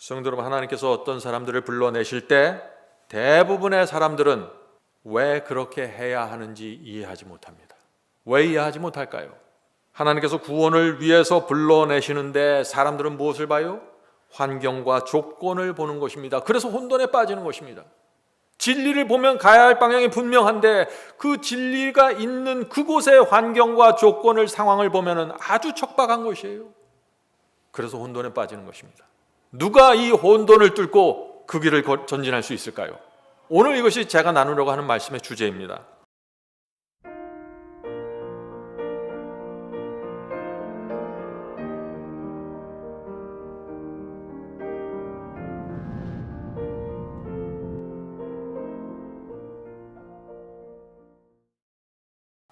성도 여러분, 하나님께서 어떤 사람들을 불러내실 때 대부분의 사람들은 왜 그렇게 해야 하는지 이해하지 못합니다. 왜 이해하지 못할까요? 하나님께서 구원을 위해서 불러내시는데 사람들은 무엇을 봐요? 환경과 조건을 보는 것입니다. 그래서 혼돈에 빠지는 것입니다. 진리를 보면 가야 할 방향이 분명한데 그 진리가 있는 그곳의 환경과 조건을, 상황을 보면 아주 척박한 것이에요. 그래서 혼돈에 빠지는 것입니다. 누가 이 혼돈을 뚫고 그 길을 전진할 수 있을까요? 오늘 이것이 제가 나누려고 하는 말씀의 주제입니다.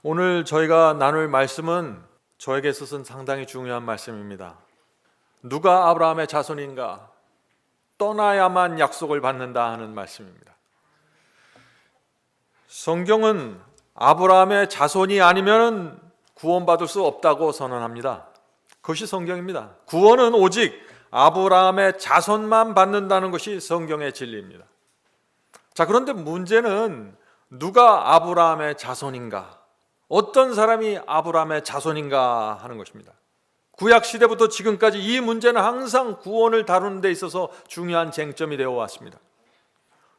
오늘 저희가 나눌 말씀은 저에게 있어서는 상당히 중요한 말씀입니다. 누가 아브라함의 자손인가? 떠나야만 약속을 받는다 하는 말씀입니다. 성경은 아브라함의 자손이 아니면 구원받을 수 없다고 선언합니다. 그것이 성경입니다. 구원은 오직 아브라함의 자손만 받는다는 것이 성경의 진리입니다. 자, 그런데 문제는 누가 아브라함의 자손인가? 어떤 사람이 아브라함의 자손인가 하는 것입니다. 구약 시대부터 지금까지 이 문제는 항상 구원을 다루는 데 있어서 중요한 쟁점이 되어 왔습니다.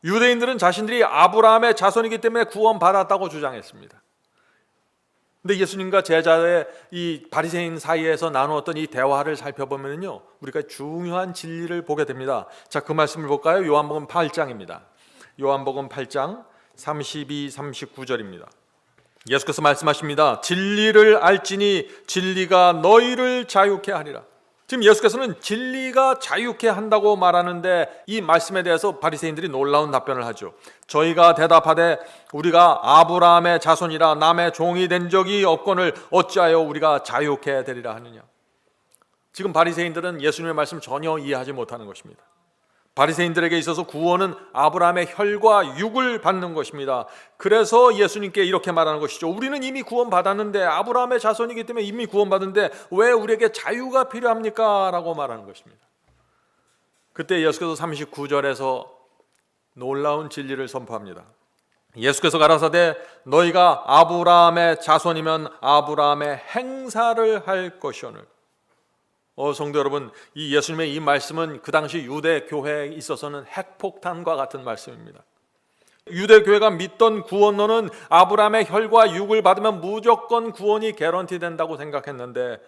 유대인들은 자신들이 아브라함의 자손이기 때문에 구원받았다고 주장했습니다. 근데 예수님과 제자의 이 바리새인 사이에서 나누었던 이 대화를 살펴보면요, 우리가 중요한 진리를 보게 됩니다. 자, 그 말씀을 볼까요? 요한복음 8장입니다. 요한복음 8장 32, 39절입니다. 예수께서 말씀하십니다. 진리를 알지니 진리가 너희를 자유케 하리라. 지금 예수께서는 진리가 자유케 한다고 말하는데 이 말씀에 대해서 바리새인들이 놀라운 답변을 하죠. 저희가 대답하되 우리가 아브라함의 자손이라 남의 종이 된 적이 없거늘 어찌하여 우리가 자유케 되리라 하느냐. 지금 바리새인들은 예수님의 말씀 전혀 이해하지 못하는 것입니다. 바리새인들에게 있어서 구원은 아브라함의 혈과 육을 받는 것입니다. 그래서 예수님께 이렇게 말하는 것이죠. 우리는 이미 구원받았는데, 아브라함의 자손이기 때문에 이미 구원받은데 왜 우리에게 자유가 필요합니까? 라고 말하는 것입니다. 그때 예수께서 39절에서 놀라운 진리를 선포합니다. 예수께서 가라사대 너희가 아브라함의 자손이면 아브라함의 행사를 할 것이오늘. 성도 여러분, 이 예수님의 이 말씀은 그 당시 유대 교회에 있어서는 핵폭탄과 같은 말씀입니다. 유대 교회가 믿던 구원론은 아브라함의 혈과 육을 받으면 무조건 구원이 개런티 된다고 생각했는데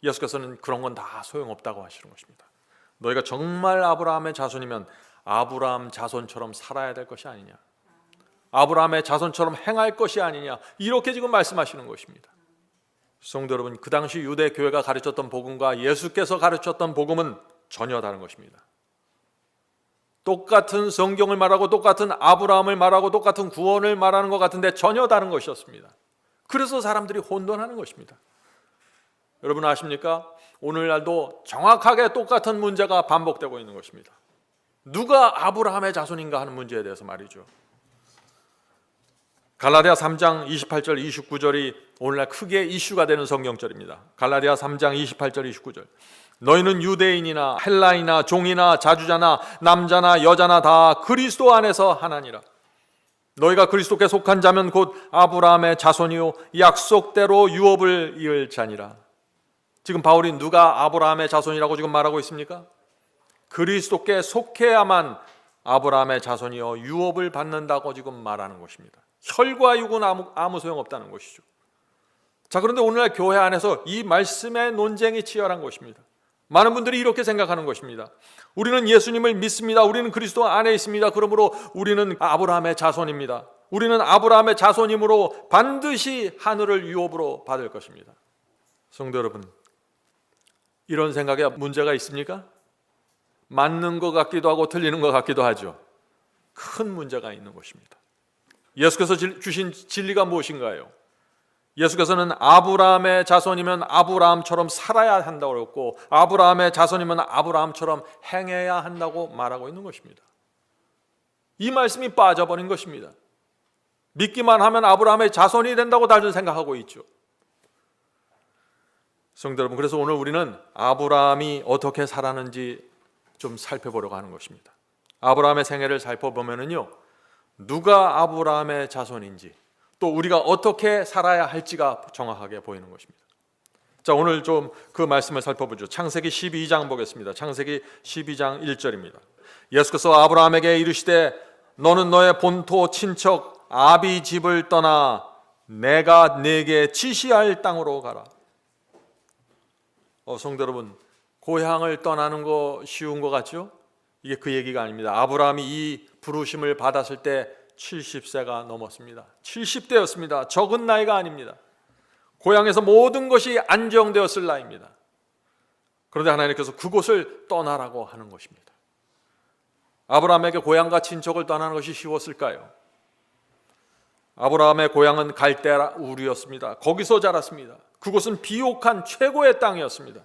예수께서는 그런 건 다 소용없다고 하시는 것입니다. 너희가 정말 아브라함의 자손이면 아브라함 자손처럼 살아야 될 것이 아니냐, 아브라함의 자손처럼 행할 것이 아니냐, 이렇게 지금 말씀하시는 것입니다. 성도 여러분, 그 당시 유대 교회가 가르쳤던 복음과 예수께서 가르쳤던 복음은 전혀 다른 것입니다. 똑같은 성경을 말하고 똑같은 아브라함을 말하고 똑같은 구원을 말하는 것 같은데 전혀 다른 것이었습니다. 그래서 사람들이 혼돈하는 것입니다. 여러분 아십니까? 오늘날도 정확하게 똑같은 문제가 반복되고 있는 것입니다. 누가 아브라함의 자손인가 하는 문제에 대해서 말이죠. 갈라디아 3장 28절 29절이 오늘날 크게 이슈가 되는 성경절입니다. 갈라디아 3장 28절 29절. 너희는 유대인이나 헬라이나 종이나 자주자나 남자나 여자나 다 그리스도 안에서 하나니라. 너희가 그리스도께 속한 자면 곧 아브라함의 자손이요 약속대로 유업을 이을 자니라. 지금 바울이 누가 아브라함의 자손이라고 지금 말하고 있습니까? 그리스도께 속해야만 아브라함의 자손이요 유업을 받는다고 지금 말하는 것입니다. 혈과 육은 아무 소용없다는 것이죠. 자, 그런데 오늘날 교회 안에서 이 말씀의 논쟁이 치열한 것입니다. 많은 분들이 이렇게 생각하는 것입니다. 우리는 예수님을 믿습니다. 우리는 그리스도 안에 있습니다. 그러므로 우리는 아브라함의 자손입니다. 우리는 아브라함의 자손이므로 반드시 하늘을 유업으로 받을 것입니다. 성도 여러분, 이런 생각에 문제가 있습니까? 맞는 것 같기도 하고 틀리는 것 같기도 하죠. 큰 문제가 있는 것입니다. 예수께서 주신 진리가 무엇인가요? 예수께서는 아브라함의 자손이면 아브라함처럼 살아야 한다고 했고 아브라함의 자손이면 아브라함처럼 행해야 한다고 말하고 있는 것입니다. 이 말씀이 빠져버린 것입니다. 믿기만 하면 아브라함의 자손이 된다고 다들 생각하고 있죠. 성도 여러분, 그래서 오늘 우리는 아브라함이 어떻게 살았는지 좀 살펴보려고 하는 것입니다. 아브라함의 생애를 살펴보면은요, 누가 아브라함의 자손인지 또 우리가 어떻게 살아야 할지가 정확하게 보이는 것입니다. 자, 오늘 좀 그 말씀을 살펴보죠. 창세기 12장 보겠습니다. 창세기 12장 1절입니다. 예수께서 아브라함에게 이르시되 너는 너의 본토 친척 아비 집을 떠나 내가 네게 지시할 땅으로 가라. 성도 여러분, 고향을 떠나는 거 쉬운 것 같죠? 이게 그 얘기가 아닙니다. 아브라함이 이 부르심을 받았을 때 70세가 넘었습니다. 70대였습니다. 적은 나이가 아닙니다. 고향에서 모든 것이 안정되었을 나이입니다. 그런데 하나님께서 그곳을 떠나라고 하는 것입니다. 아브라함에게 고향과 친척을 떠나는 것이 쉬웠을까요? 아브라함의 고향은 갈대아 우르였습니다. 거기서 자랐습니다. 그곳은 비옥한 최고의 땅이었습니다.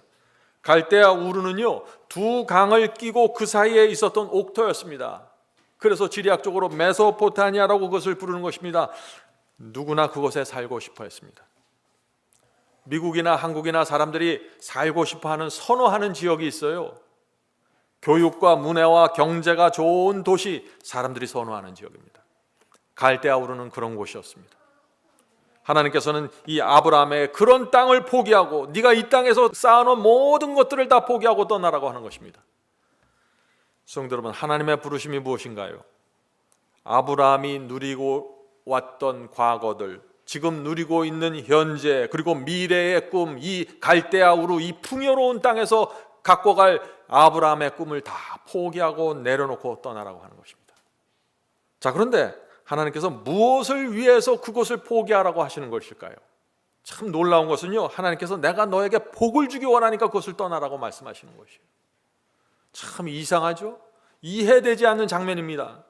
갈대아 우르는요, 두 강을 끼고 그 사이에 있었던 옥토였습니다. 그래서 지리학적으로 메소포타미아라고 그것을 부르는 것입니다. 누구나 그곳에 살고 싶어 했습니다. 미국이나 한국이나 사람들이 살고 싶어하는 선호하는 지역이 있어요. 교육과 문화와 경제가 좋은 도시, 사람들이 선호하는 지역입니다. 갈대아 우르는 그런 곳이었습니다. 하나님께서는 이 아브라함의 그런 땅을 포기하고 네가 이 땅에서 쌓아놓은 모든 것들을 다 포기하고 떠나라고 하는 것입니다. 성도 여러분, 하나님의 부르심이 무엇인가요? 아브라함이 누리고 왔던 과거들, 지금 누리고 있는 현재, 그리고 미래의 꿈, 이 갈대아 우르 이 풍요로운 땅에서 갖고 갈 아브라함의 꿈을 다 포기하고 내려놓고 떠나라고 하는 것입니다. 자, 그런데 하나님께서 무엇을 위해서 그곳을 포기하라고 하시는 것일까요? 참 놀라운 것은요, 하나님께서 내가 너에게 복을 주기 원하니까 그것을 떠나라고 말씀하시는 것이에요. 참 이상하죠? 이해되지 않는 장면입니다.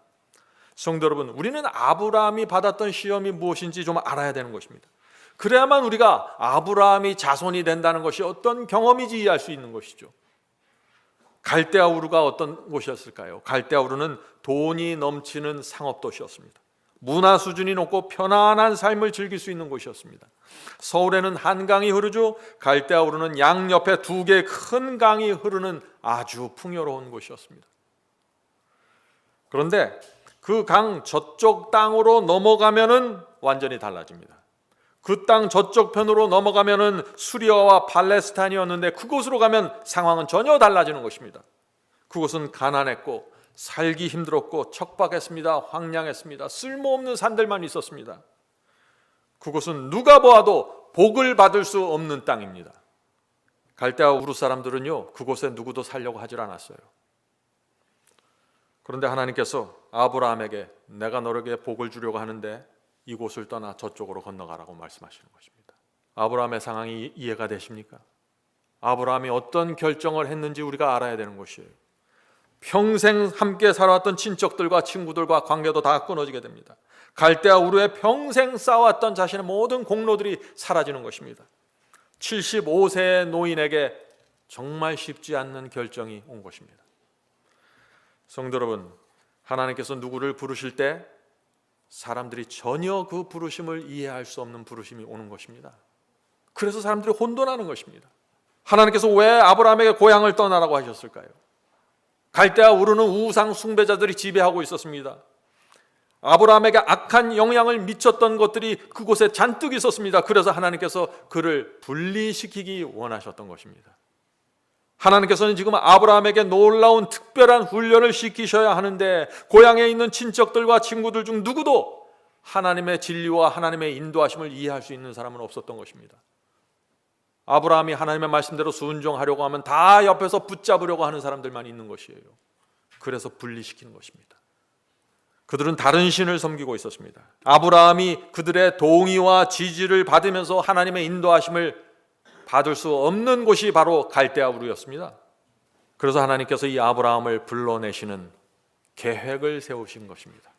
성도 여러분, 우리는 아브라함이 받았던 시험이 무엇인지 좀 알아야 되는 것입니다. 그래야만 우리가 아브라함이 자손이 된다는 것이 어떤 경험인지 이해할 수 있는 것이죠. 갈대아 우르가 어떤 곳이었을까요? 갈대아 우르는 돈이 넘치는 상업도시였습니다. 문화 수준이 높고 편안한 삶을 즐길 수 있는 곳이었습니다. 서울에는 한강이 흐르죠. 갈대아 우르는 양옆에 두 개의 큰 강이 흐르는 아주 풍요로운 곳이었습니다. 그런데 그 강 저쪽 땅으로 넘어가면은 완전히 달라집니다. 그 땅 저쪽 편으로 넘어가면은 수리아와 팔레스타인이었는데 그곳으로 가면 상황은 전혀 달라지는 것입니다. 그곳은 가난했고 살기 힘들었고 척박했습니다. 황량했습니다. 쓸모없는 산들만 있었습니다. 그곳은 누가 보아도 복을 받을 수 없는 땅입니다. 갈대아 우르 사람들은요, 그곳에 누구도 살려고 하질 않았어요. 그런데 하나님께서 아브라함에게 내가 너에게 복을 주려고 하는데 이곳을 떠나 저쪽으로 건너가라고 말씀하시는 것입니다. 아브라함의 상황이 이해가 되십니까? 아브라함이 어떤 결정을 했는지 우리가 알아야 되는 것이에요. 평생 함께 살아왔던 친척들과 친구들과 관계도 다 끊어지게 됩니다. 갈대아 우르에 평생 쌓아왔던 자신의 모든 공로들이 사라지는 것입니다. 75세의 노인에게 정말 쉽지 않는 결정이 온 것입니다. 성도 여러분, 하나님께서 누구를 부르실 때 사람들이 전혀 그 부르심을 이해할 수 없는 부르심이 오는 것입니다. 그래서 사람들이 혼돈하는 것입니다. 하나님께서 왜 아브라함에게 고향을 떠나라고 하셨을까요? 갈대아 우르는 우상 숭배자들이 지배하고 있었습니다. 아브라함에게 악한 영향을 미쳤던 것들이 그곳에 잔뜩 있었습니다. 그래서 하나님께서 그를 분리시키기 원하셨던 것입니다. 하나님께서는 지금 아브라함에게 놀라운 특별한 훈련을 시키셔야 하는데 고향에 있는 친척들과 친구들 중 누구도 하나님의 진리와 하나님의 인도하심을 이해할 수 있는 사람은 없었던 것입니다. 아브라함이 하나님의 말씀대로 순종하려고 하면 다 옆에서 붙잡으려고 하는 사람들만 있는 것이에요. 그래서 분리시키는 것입니다. 그들은 다른 신을 섬기고 있었습니다. 아브라함이 그들의 동의와 지지를 받으면서 하나님의 인도하심을 받을 수 없는 곳이 바로 갈대아 우르였습니다. 그래서 하나님께서 이 아브라함을 불러내시는 계획을 세우신 것입니다.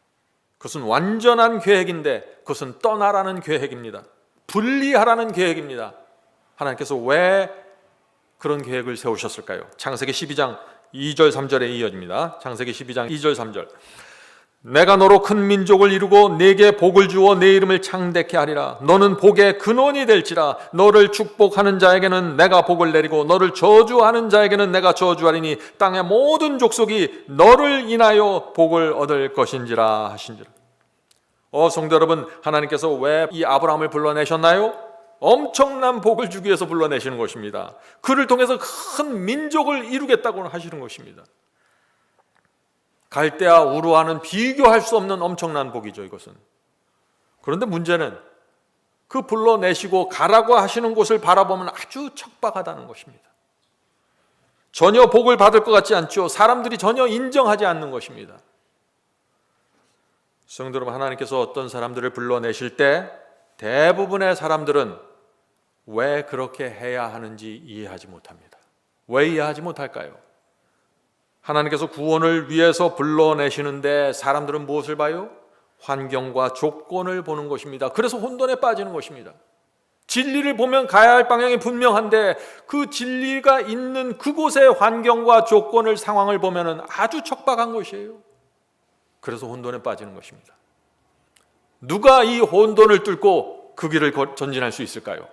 그것은 완전한 계획인데 그것은 떠나라는 계획입니다. 분리하라는 계획입니다. 하나님께서 왜 그런 계획을 세우셨을까요? 창세기 12장 2절 3절에 이어집니다. 창세기 12장 2절 3절. 내가 너로 큰 민족을 이루고 네게 복을 주어 네 이름을 창대케 하리라. 너는 복의 근원이 될지라. 너를 축복하는 자에게는 내가 복을 내리고 너를 저주하는 자에게는 내가 저주하리니 땅의 모든 족속이 너를 인하여 복을 얻을 것인지라 하신지라. 성도 여러분, 하나님께서 왜 이 아브라함을 불러내셨나요? 엄청난 복을 주기 위해서 불러내시는 것입니다. 그를 통해서 큰 민족을 이루겠다고 하시는 것입니다. 갈대아 우르와는 비교할 수 없는 엄청난 복이죠, 이것은. 그런데 문제는 그 불러내시고 가라고 하시는 곳을 바라보면 아주 척박하다는 것입니다. 전혀 복을 받을 것 같지 않죠. 사람들이 전혀 인정하지 않는 것입니다. 성도 여러분, 하나님께서 어떤 사람들을 불러내실 때 대부분의 사람들은 왜 그렇게 해야 하는지 이해하지 못합니다. 왜 이해하지 못할까요? 하나님께서 구원을 위해서 불러내시는데 사람들은 무엇을 봐요? 환경과 조건을 보는 것입니다. 그래서 혼돈에 빠지는 것입니다. 진리를 보면 가야 할 방향이 분명한데 그 진리가 있는 그곳의 환경과 조건을, 상황을 보면 아주 척박한 것이에요. 그래서 혼돈에 빠지는 것입니다. 누가 이 혼돈을 뚫고 그 길을 전진할 수 있을까요?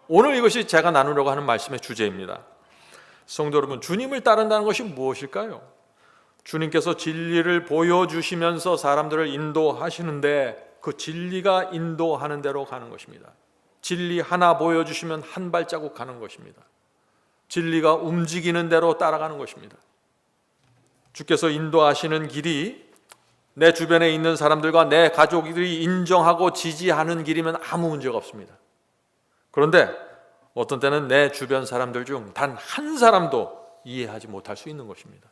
오늘 이것이 제가 나누려고 하는 말씀의 주제입니다. 성도 여러분, 주님을 따른다는 것이 무엇일까요? 주님께서 진리를 보여주시면서 사람들을 인도하시는데 그 진리가 인도하는 대로 가는 것입니다. 진리 하나 보여주시면 한 발자국 가는 것입니다. 진리가 움직이는 대로 따라가는 것입니다. 주께서 인도하시는 길이 내 주변에 있는 사람들과 내 가족들이 인정하고 지지하는 길이면 아무 문제가 없습니다. 그런데 어떤 때는 내 주변 사람들 중 단 한 사람도 이해하지 못할 수 있는 것입니다.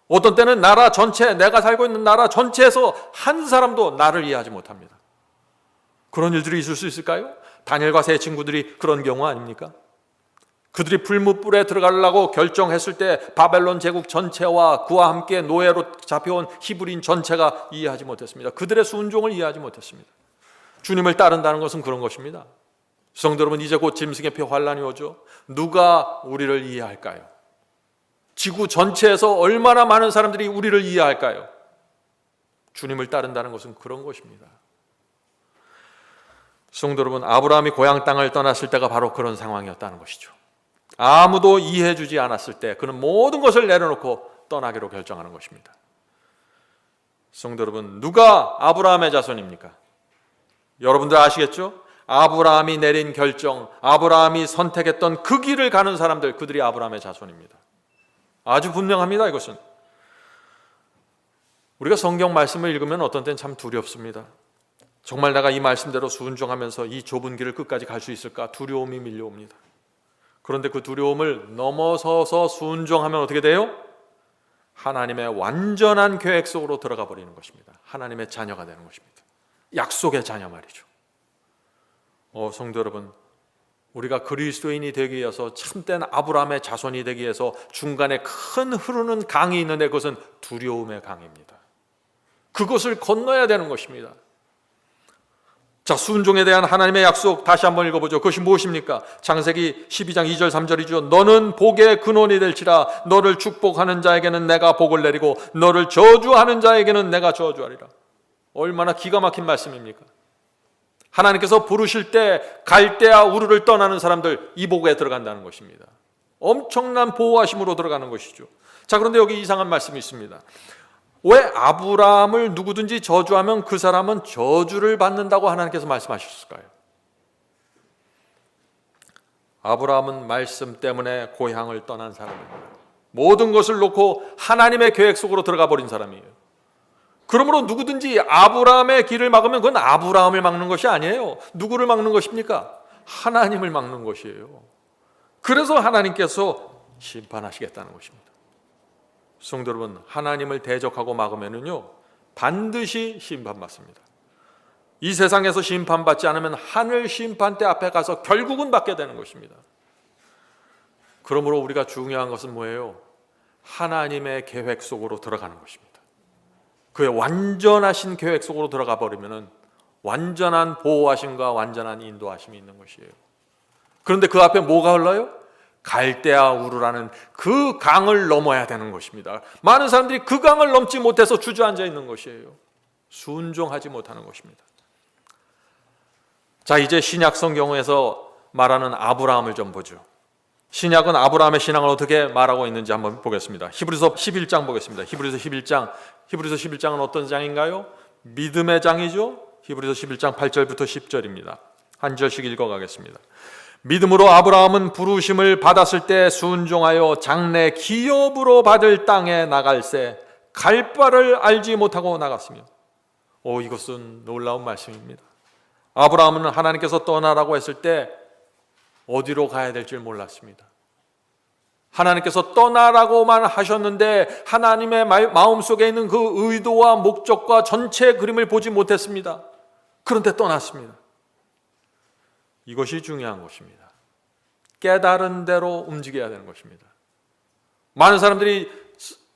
어떤 때는 나라 전체, 내가 살고 있는 나라 전체에서 한 사람도 나를 이해하지 못합니다. 그런 일들이 있을 수 있을까요? 다니엘과 세 친구들이 그런 경우 아닙니까? 그들이 풀무불에 들어가려고 결정했을 때 바벨론 제국 전체와 그와 함께 노예로 잡혀온 히브리인 전체가 이해하지 못했습니다. 그들의 순종을 이해하지 못했습니다. 주님을 따른다는 것은 그런 것입니다. 성도 여러분, 이제 곧 짐승의 표 환란이 오죠. 누가 우리를 이해할까요? 지구 전체에서 얼마나 많은 사람들이 우리를 이해할까요? 주님을 따른다는 것은 그런 것입니다. 성도 여러분, 아브라함이 고향 땅을 떠났을 때가 바로 그런 상황이었다는 것이죠. 아무도 이해해 주지 않았을 때 그는 모든 것을 내려놓고 떠나기로 결정하는 것입니다. 성도 여러분, 누가 아브라함의 자손입니까? 여러분들 아시겠죠? 아브라함이 내린 결정, 아브라함이 선택했던 그 길을 가는 사람들, 그들이 아브라함의 자손입니다. 아주 분명합니다. 이것은 우리가 성경 말씀을 읽으면 어떤 때는 참 두렵습니다. 정말 내가 이 말씀대로 순종하면서 이 좁은 길을 끝까지 갈 수 있을까? 두려움이 밀려옵니다. 그런데 그 두려움을 넘어서서 순종하면 어떻게 돼요? 하나님의 완전한 계획 속으로 들어가 버리는 것입니다. 하나님의 자녀가 되는 것입니다. 약속의 자녀 말이죠. 성도 여러분, 우리가 그리스도인이 되기 위해서, 참된 아브라함의 자손이 되기 위해서 중간에 큰 흐르는 강이 있는데 그것은 두려움의 강입니다. 그것을 건너야 되는 것입니다. 자, 순종에 대한 하나님의 약속 다시 한번 읽어보죠. 그것이 무엇입니까? 창세기 12장 2절 3절이죠. 너는 복의 근원이 될지라. 너를 축복하는 자에게는 내가 복을 내리고 너를 저주하는 자에게는 내가 저주하리라. 얼마나 기가 막힌 말씀입니까? 하나님께서 부르실 때 갈대아 우르를 떠나는 사람들, 이 복에 들어간다는 것입니다. 엄청난 보호하심으로 들어가는 것이죠. 자, 그런데 여기 이상한 말씀이 있습니다. 왜 아브라함을 누구든지 저주하면 그 사람은 저주를 받는다고 하나님께서 말씀하셨을까요? 아브라함은 말씀 때문에 고향을 떠난 사람입니다. 모든 것을 놓고 하나님의 계획 속으로 들어가 버린 사람이에요. 그러므로 누구든지 아브라함의 길을 막으면 그건 아브라함을 막는 것이 아니에요. 누구를 막는 것입니까? 하나님을 막는 것이에요. 그래서 하나님께서 심판하시겠다는 것입니다. 성도 여러분, 하나님을 대적하고 막으면요 반드시 심판받습니다. 이 세상에서 심판받지 않으면 하늘 심판대 앞에 가서 결국은 받게 되는 것입니다. 그러므로 우리가 중요한 것은 뭐예요? 하나님의 계획 속으로 들어가는 것입니다. 그의 완전하신 계획 속으로 들어가 버리면 완전한 보호하심과 완전한 인도하심이 있는 것이에요. 그런데 그 앞에 뭐가 흘러요? 갈대아 우르라는 그 강을 넘어야 되는 것입니다. 많은 사람들이 그 강을 넘지 못해서 주저앉아 있는 것이에요. 순종하지 못하는 것입니다. 자, 이제 신약 성경에서 말하는 아브라함을 좀 보죠. 신약은 아브라함의 신앙을 어떻게 말하고 있는지 한번 보겠습니다. 히브리서 11장 보겠습니다. 히브리서 11장은 어떤 장인가요? 믿음의 장이죠. 히브리서 11장 8절부터 10절입니다. 한 절씩 읽어가겠습니다. 믿음으로 아브라함은 부르심을 받았을 때 순종하여 장래 기업으로 받을 땅에 나갈새 갈 바를 알지 못하고 나갔으며. 이것은 놀라운 말씀입니다. 아브라함은 하나님께서 떠나라고 했을 때 어디로 가야 될지 몰랐습니다. 하나님께서 떠나라고만 하셨는데 하나님의 마음속에 있는 그 의도와 목적과 전체 그림을 보지 못했습니다. 그런데 떠났습니다. 이것이 중요한 것입니다. 깨달은 대로 움직여야 되는 것입니다. 많은 사람들이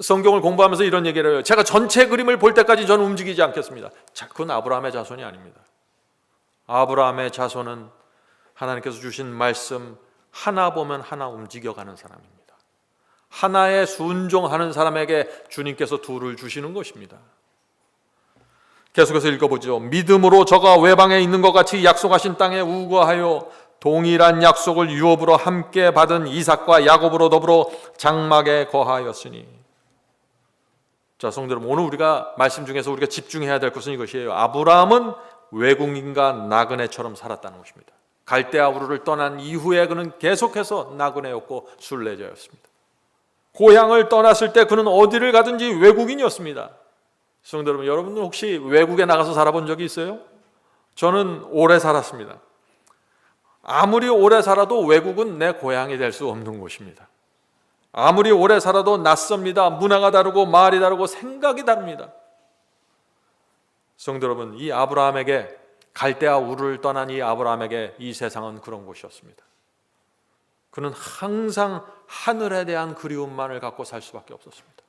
성경을 공부하면서 이런 얘기를 해요. 제가 전체 그림을 볼 때까지 저는 움직이지 않겠습니다. 자, 그건 아브라함의 자손이 아닙니다. 아브라함의 자손은 하나님께서 주신 말씀 하나 보면 하나 움직여가는 사람입니다. 하나에 순종하는 사람에게 주님께서 둘을 주시는 것입니다. 계속해서 읽어보죠. 믿음으로 저가 외방에 있는 것 같이 약속하신 땅에 우거하여 동일한 약속을 유업으로 함께 받은 이삭과 야곱으로 더불어 장막에 거하였으니. 자, 성도 여러분, 오늘 우리가 말씀 중에서 우리가 집중해야 될 것은 이것이에요. 아브라함은 외국인과 나그네처럼 살았다는 것입니다. 갈대아 우르를 떠난 이후에 그는 계속해서 나그네였고 순례자였습니다. 고향을 떠났을 때 그는 어디를 가든지 외국인이었습니다. 성도 여러분, 여러분은 혹시 외국에 나가서 살아본 적이 있어요? 저는 오래 살았습니다. 아무리 오래 살아도 외국은 내 고향이 될 수 없는 곳입니다. 아무리 오래 살아도 낯섭니다. 문화가 다르고 말이 다르고 생각이 다릅니다. 성도 여러분, 이 아브라함에게, 갈대아 우르를 떠난 이 아브라함에게 이 세상은 그런 곳이었습니다. 그는 항상 하늘에 대한 그리움만을 갖고 살 수밖에 없었습니다.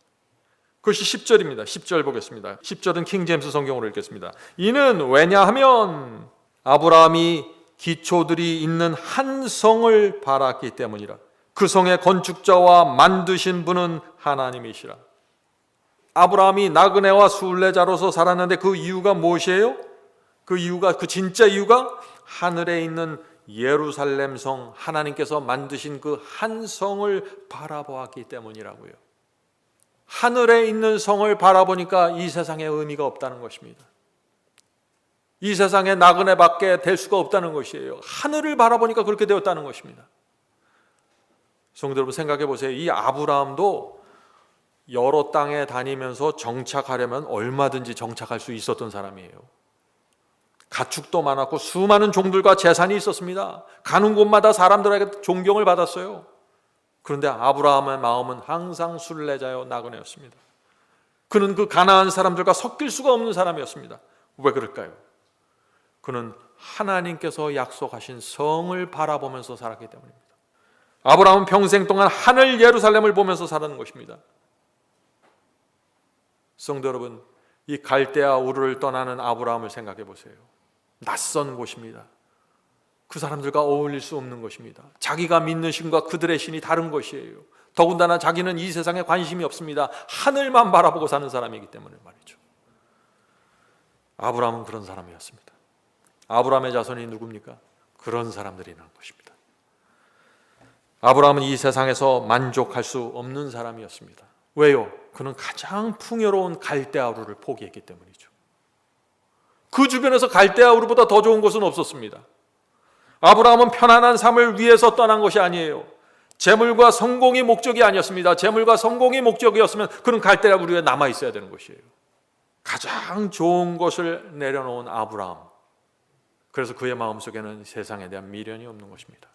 그것이 10절입니다. 10절 보겠습니다. 10절은 킹제임스 성경으로 읽겠습니다. 이는 왜냐하면 아브라함이 기초들이 있는 한 성을 바랐기 때문이라. 그 성의 건축자와 만드신 분은 하나님이시라. 아브라함이 나그네와 순례자로서 살았는데 그 이유가 무엇이에요? 그 진짜 이유가 하늘에 있는 예루살렘 성, 하나님께서 만드신 그 한 성을 바라보았기 때문이라고요. 하늘에 있는 성을 바라보니까 이 세상에 의미가 없다는 것입니다. 이 세상에 나그네밖에 될 수가 없다는 것이에요. 하늘을 바라보니까 그렇게 되었다는 것입니다. 성도 여러분, 생각해 보세요. 이 아브라함도 여러 땅에 다니면서 정착하려면 얼마든지 정착할 수 있었던 사람이에요. 가축도 많았고 수많은 종들과 재산이 있었습니다. 가는 곳마다 사람들에게 존경을 받았어요. 그런데 아브라함의 마음은 항상 순례자요 나그네였습니다. 그는 그 가나안 사람들과 섞일 수가 없는 사람이었습니다. 왜 그럴까요? 그는 하나님께서 약속하신 성을 바라보면서 살았기 때문입니다. 아브라함은 평생 동안 하늘 예루살렘을 보면서 살았는 것입니다. 성도 여러분, 이 갈대아 우르를 떠나는 아브라함을 생각해 보세요. 낯선 곳입니다. 그 사람들과 어울릴 수 없는 것입니다. 자기가 믿는 신과 그들의 신이 다른 것이에요. 더군다나 자기는 이 세상에 관심이 없습니다. 하늘만 바라보고 사는 사람이기 때문에 말이죠. 아브라함은 그런 사람이었습니다. 아브라함의 자손이 누굽니까? 그런 사람들이라는 것입니다. 아브라함은 이 세상에서 만족할 수 없는 사람이었습니다. 왜요? 그는 가장 풍요로운 갈대아 우르를 포기했기 때문이죠. 그 주변에서 갈대아 우르보다 더 좋은 곳은 없었습니다. 아브라함은 편안한 삶을 위해서 떠난 것이 아니에요. 재물과 성공이 목적이 아니었습니다. 재물과 성공이 목적이었으면 그는 갈대아 우르에 남아 있어야 되는 것이에요. 가장 좋은 것을 내려놓은 아브라함. 그래서 그의 마음속에는 세상에 대한 미련이 없는 것입니다.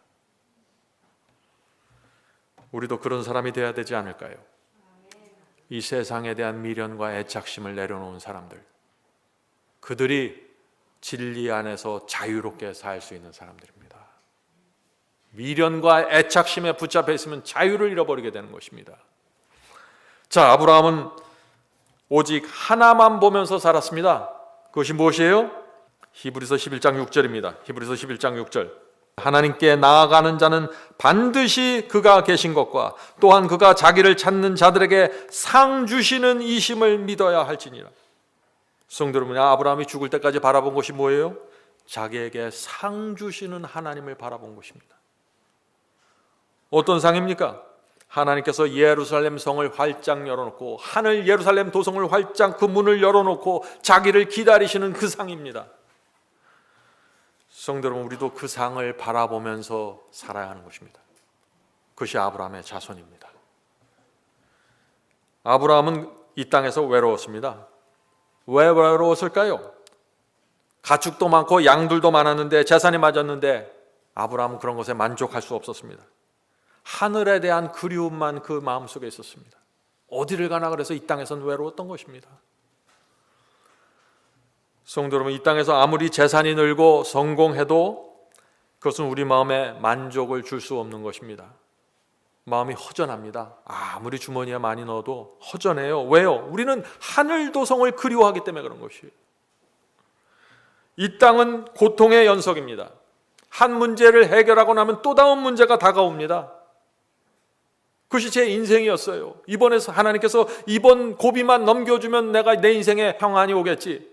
우리도 그런 사람이 되어야 되지 않을까요? 이 세상에 대한 미련과 애착심을 내려놓은 사람들, 그들이 진리 안에서 자유롭게 살 수 있는 사람들입니다. 미련과 애착심에 붙잡혀 있으면 자유를 잃어버리게 되는 것입니다. 자, 아브라함은 오직 하나만 보면서 살았습니다. 그것이 무엇이에요? 히브리서 11장 6절입니다. 히브리서 11장 6절. 하나님께 나아가는 자는 반드시 그가 계신 것과 또한 그가 자기를 찾는 자들에게 상 주시는 이심을 믿어야 할지니라. 성도 여러분, 아브라함이 죽을 때까지 바라본 것이 뭐예요? 자기에게 상 주시는 하나님을 바라본 것입니다. 어떤 상입니까? 하나님께서 예루살렘 성을 활짝 열어놓고 하늘 예루살렘 도성을 활짝 그 문을 열어놓고 자기를 기다리시는 그 상입니다. 성도 여러분, 우리도 그 상을 바라보면서 살아야 하는 것입니다. 그것이 아브라함의 자손입니다. 아브라함은 이 땅에서 외로웠습니다. 왜 외로웠을까요? 가축도 많고 양들도 많았는데 재산이 많았는데 아브라함은 그런 것에 만족할 수 없었습니다. 하늘에 대한 그리움만 그 마음속에 있었습니다. 어디를 가나 그래서 이 땅에서는 외로웠던 것입니다. 성도 여러분, 이 땅에서 아무리 재산이 늘고 성공해도 그것은 우리 마음에 만족을 줄 수 없는 것입니다. 마음이 허전합니다. 아무리 주머니에 많이 넣어도 허전해요. 왜요? 우리는 하늘 도성을 그리워하기 때문에 그런 것이에요. 이 땅은 고통의 연속입니다. 한 문제를 해결하고 나면 또 다음 문제가 다가옵니다. 그것이 제 인생이었어요. 이번에서 하나님께서 이번 고비만 넘겨주면 내가 내 인생에 평안이 오겠지.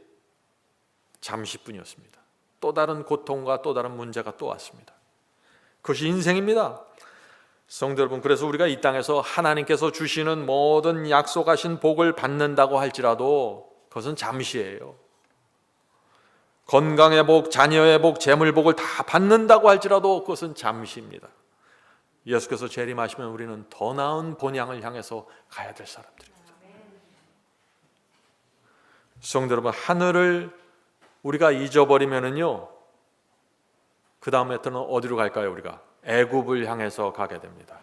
잠시뿐이었습니다. 또 다른 고통과 또 다른 문제가 또 왔습니다. 그것이 인생입니다. 성도 여러분, 그래서 우리가 이 땅에서 하나님께서 주시는 모든 약속하신 복을 받는다고 할지라도 그것은 잠시예요. 건강의 복, 자녀의 복, 재물 복을 다 받는다고 할지라도 그것은 잠시입니다. 예수께서 재림하시면 우리는 더 나은 본향을 향해서 가야 될 사람들입니다. 성도 여러분, 하늘을 우리가 잊어버리면은요, 그 다음에는 어디로 갈까요? 우리가 애굽을 향해서 가게 됩니다.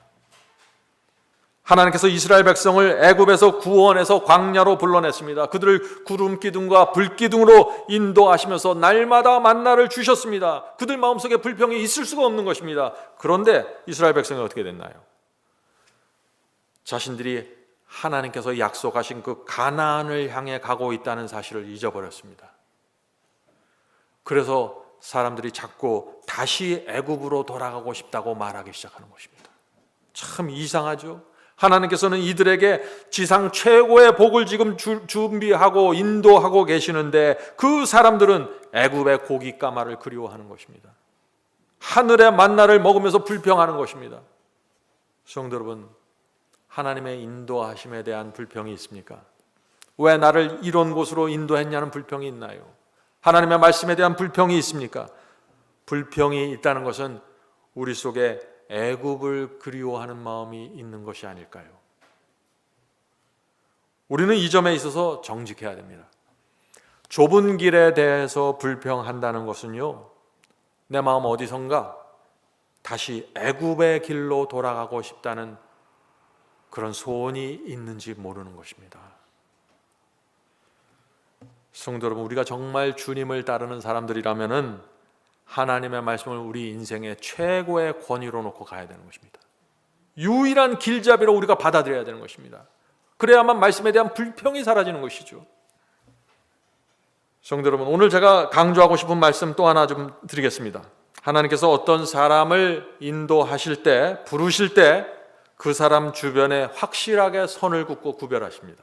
하나님께서 이스라엘 백성을 애굽에서 구원해서 광야로 불러냈습니다. 그들을 구름 기둥과 불 기둥으로 인도하시면서 날마다 만나를 주셨습니다. 그들 마음속에 불평이 있을 수가 없는 것입니다. 그런데 이스라엘 백성이 어떻게 됐나요? 자신들이 하나님께서 약속하신 그 가나안을 향해 가고 있다는 사실을 잊어버렸습니다. 그래서 사람들이 자꾸 다시 애굽으로 돌아가고 싶다고 말하기 시작하는 것입니다. 참 이상하죠? 하나님께서는 이들에게 지상 최고의 복을 지금 준비하고 인도하고 계시는데 그 사람들은 애굽의 고기 까마를 그리워하는 것입니다. 하늘의 만나를 먹으면서 불평하는 것입니다. 성도 여러분, 하나님의 인도하심에 대한 불평이 있습니까? 왜 나를 이런 곳으로 인도했냐는 불평이 있나요? 하나님의 말씀에 대한 불평이 있습니까? 불평이 있다는 것은 우리 속에 애굽을 그리워하는 마음이 있는 것이 아닐까요? 우리는 이 점에 있어서 정직해야 됩니다. 좁은 길에 대해서 불평한다는 것은요, 내 마음 어디선가 다시 애굽의 길로 돌아가고 싶다는 그런 소원이 있는지 모르는 것입니다. 성도 여러분, 우리가 정말 주님을 따르는 사람들이라면은 하나님의 말씀을 우리 인생의 최고의 권위로 놓고 가야 되는 것입니다. 유일한 길잡이로 우리가 받아들여야 되는 것입니다. 그래야만 말씀에 대한 불평이 사라지는 것이죠. 성도 여러분, 오늘 제가 강조하고 싶은 말씀 또 하나 좀 드리겠습니다. 하나님께서 어떤 사람을 인도하실 때, 부르실 때 그 사람 주변에 확실하게 선을 긋고 구별하십니다.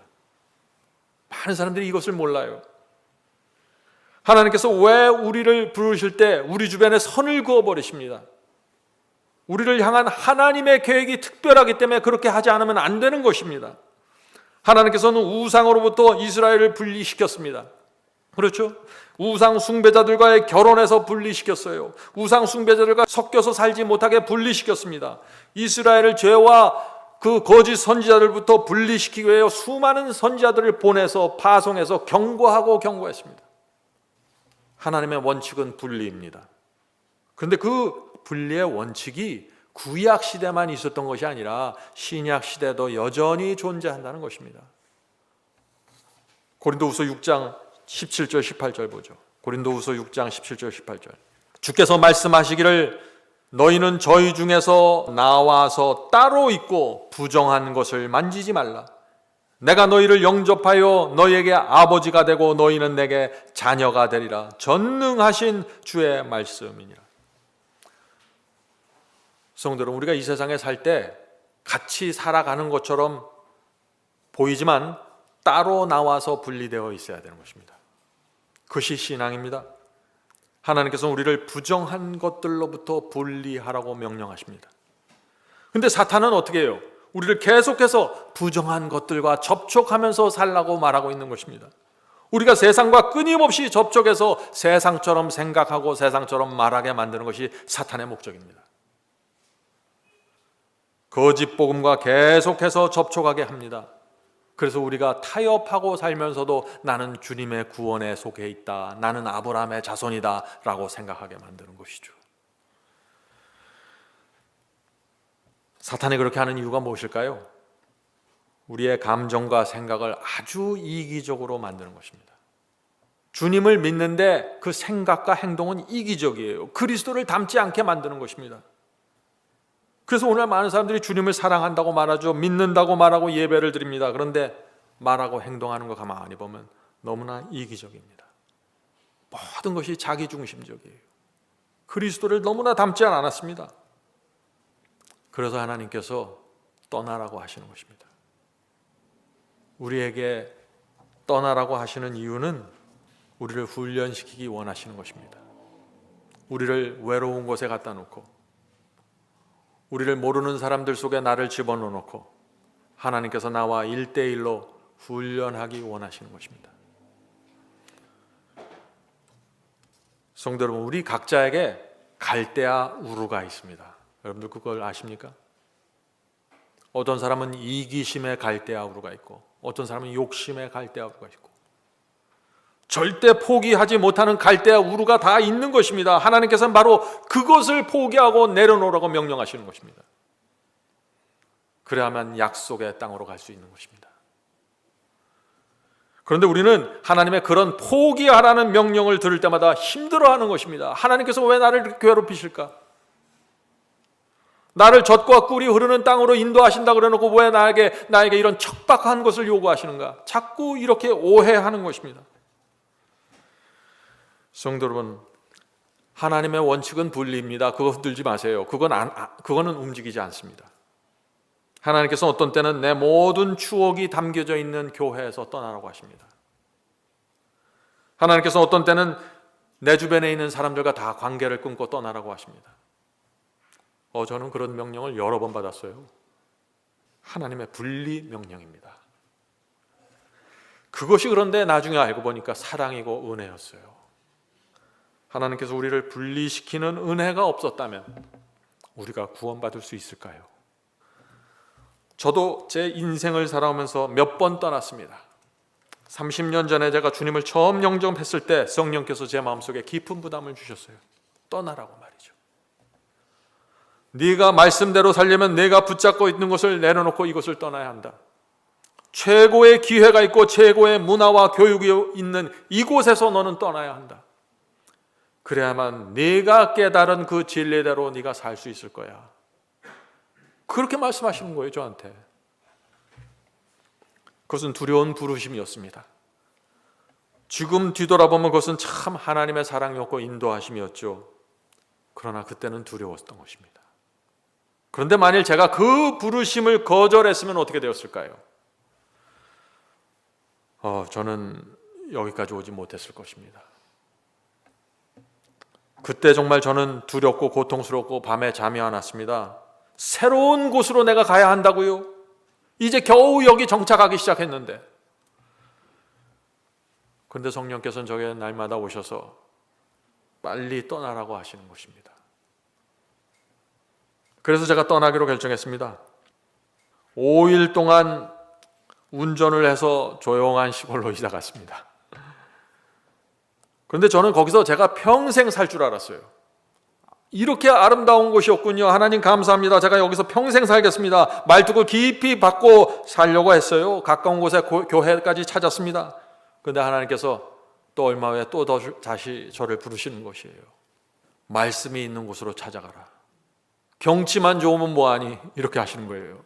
많은 사람들이 이것을 몰라요. 하나님께서 왜 우리를 부르실 때 우리 주변에 선을 그어버리십니다. 우리를 향한 하나님의 계획이 특별하기 때문에 그렇게 하지 않으면 안 되는 것입니다. 하나님께서는 우상으로부터 이스라엘을 분리시켰습니다. 그렇죠? 우상 숭배자들과의 결혼해서 분리시켰어요. 우상 숭배자들과 섞여서 살지 못하게 분리시켰습니다. 이스라엘을 죄와 그 거짓 선지자들부터 분리시키기 위해 수많은 선지자들을 보내서 파송해서 경고하고 경고했습니다. 하나님의 원칙은 분리입니다. 그런데 그 분리의 원칙이 구약 시대만 있었던 것이 아니라 신약 시대도 여전히 존재한다는 것입니다. 고린도후서 6장 17절 18절 보죠. 고린도후서 6장 17절 18절. 주께서 말씀하시기를 너희는 저희 중에서 나와서 따로 있고 부정한 것을 만지지 말라. 내가 너희를 영접하여 너희에게 아버지가 되고 너희는 내게 자녀가 되리라. 전능하신 주의 말씀이니라. 성도 여러분, 우리가 이 세상에 살 때 같이 살아가는 것처럼 보이지만 따로 나와서 분리되어 있어야 되는 것입니다. 그것이 신앙입니다. 하나님께서는 우리를 부정한 것들로부터 분리하라고 명령하십니다. 근데 사탄은 어떻게 해요? 우리를 계속해서 부정한 것들과 접촉하면서 살라고 말하고 있는 것입니다. 우리가 세상과 끊임없이 접촉해서 세상처럼 생각하고 세상처럼 말하게 만드는 것이 사탄의 목적입니다. 거짓 복음과 계속해서 접촉하게 합니다. 그래서 우리가 타협하고 살면서도 나는 주님의 구원에 속해 있다, 나는 아브라함의 자손이다 라고 생각하게 만드는 것이죠. 사탄이 그렇게 하는 이유가 무엇일까요? 우리의 감정과 생각을 아주 이기적으로 만드는 것입니다. 주님을 믿는데 그 생각과 행동은 이기적이에요. 그리스도를 닮지 않게 만드는 것입니다. 그래서 오늘 많은 사람들이 주님을 사랑한다고 말하죠. 믿는다고 말하고 예배를 드립니다. 그런데 말하고 행동하는 거 가만히 보면 너무나 이기적입니다. 모든 것이 자기중심적이에요. 그리스도를 너무나 닮지 않았습니다. 그래서 하나님께서 떠나라고 하시는 것입니다. 우리에게 떠나라고 하시는 이유는 우리를 훈련시키기 원하시는 것입니다. 우리를 외로운 곳에 갖다 놓고 우리를 모르는 사람들 속에 나를 집어넣어놓고 하나님께서 나와 1대1로 훈련하기 원하시는 것입니다. 성도 여러분, 우리 각자에게 갈대와 우루가 있습니다. 여러분들 그걸 아십니까? 어떤 사람은 이기심의 갈대와 우루가 있고 어떤 사람은 욕심의 갈대와 우루가 있고 절대 포기하지 못하는 갈대와 우루가 다 있는 것입니다. 하나님께서는 바로 그것을 포기하고 내려놓으라고 명령하시는 것입니다. 그래야만 약속의 땅으로 갈 수 있는 것입니다. 그런데 우리는 하나님의 그런 포기하라는 명령을 들을 때마다 힘들어하는 것입니다. 하나님께서 왜 나를 이렇게 괴롭히실까? 나를 젖과 꿀이 흐르는 땅으로 인도하신다 그래놓고 왜 나에게 이런 척박한 것을 요구하시는가? 자꾸 이렇게 오해하는 것입니다. 성도 여러분, 하나님의 원칙은 분리입니다. 그거 흔들지 마세요. 그거는 움직이지 않습니다. 하나님께서 어떤 때는 내 모든 추억이 담겨져 있는 교회에서 떠나라고 하십니다. 하나님께서 어떤 때는 내 주변에 있는 사람들과 다 관계를 끊고 떠나라고 하십니다. 저는 그런 명령을 여러 번 받았어요. 하나님의 분리 명령입니다. 그것이 그런데 나중에 알고 보니까 사랑이고 은혜였어요. 하나님께서 우리를 분리시키는 은혜가 없었다면 우리가 구원받을 수 있을까요? 저도 제 인생을 살아오면서 몇 번 떠났습니다. 30년 전에 제가 주님을 처음 영접했을 때 성령께서 제 마음속에 깊은 부담을 주셨어요. 떠나라고 말이죠. 네가 말씀대로 살려면 내가 붙잡고 있는 것을 내려놓고 이것을 떠나야 한다. 최고의 기회가 있고 최고의 문화와 교육이 있는 이곳에서 너는 떠나야 한다. 그래야만 네가 깨달은 그 진리대로 네가 살 수 있을 거야. 그렇게 말씀하시는 거예요, 저한테. 그것은 두려운 부르심이었습니다. 지금 뒤돌아보면 그것은 참 하나님의 사랑이었고 인도하심이었죠. 그러나 그때는 두려웠던 것입니다. 그런데 만일 제가 그 부르심을 거절했으면 어떻게 되었을까요? 저는 여기까지 오지 못했을 것입니다. 그때 정말 저는 두렵고 고통스럽고 밤에 잠이 안 왔습니다. 새로운 곳으로 내가 가야 한다고요? 이제 겨우 여기 정착하기 시작했는데. 그런데 성령께서는 저에게 날마다 오셔서 빨리 떠나라고 하시는 것입니다. 그래서 제가 떠나기로 결정했습니다. 5일 동안 운전을 해서 조용한 시골로 이사 갔습니다. 그런데 저는 거기서 제가 평생 살 줄 알았어요. 이렇게 아름다운 곳이었군요. 하나님 감사합니다. 제가 여기서 평생 살겠습니다. 말뚝을 깊이 박고 살려고 했어요. 가까운 곳에 교회까지 찾았습니다. 그런데 하나님께서 또 얼마 후에 또 다시 저를 부르시는 것이에요. 말씀이 있는 곳으로 찾아가라. 경치만 좋으면 뭐하니? 이렇게 하시는 거예요.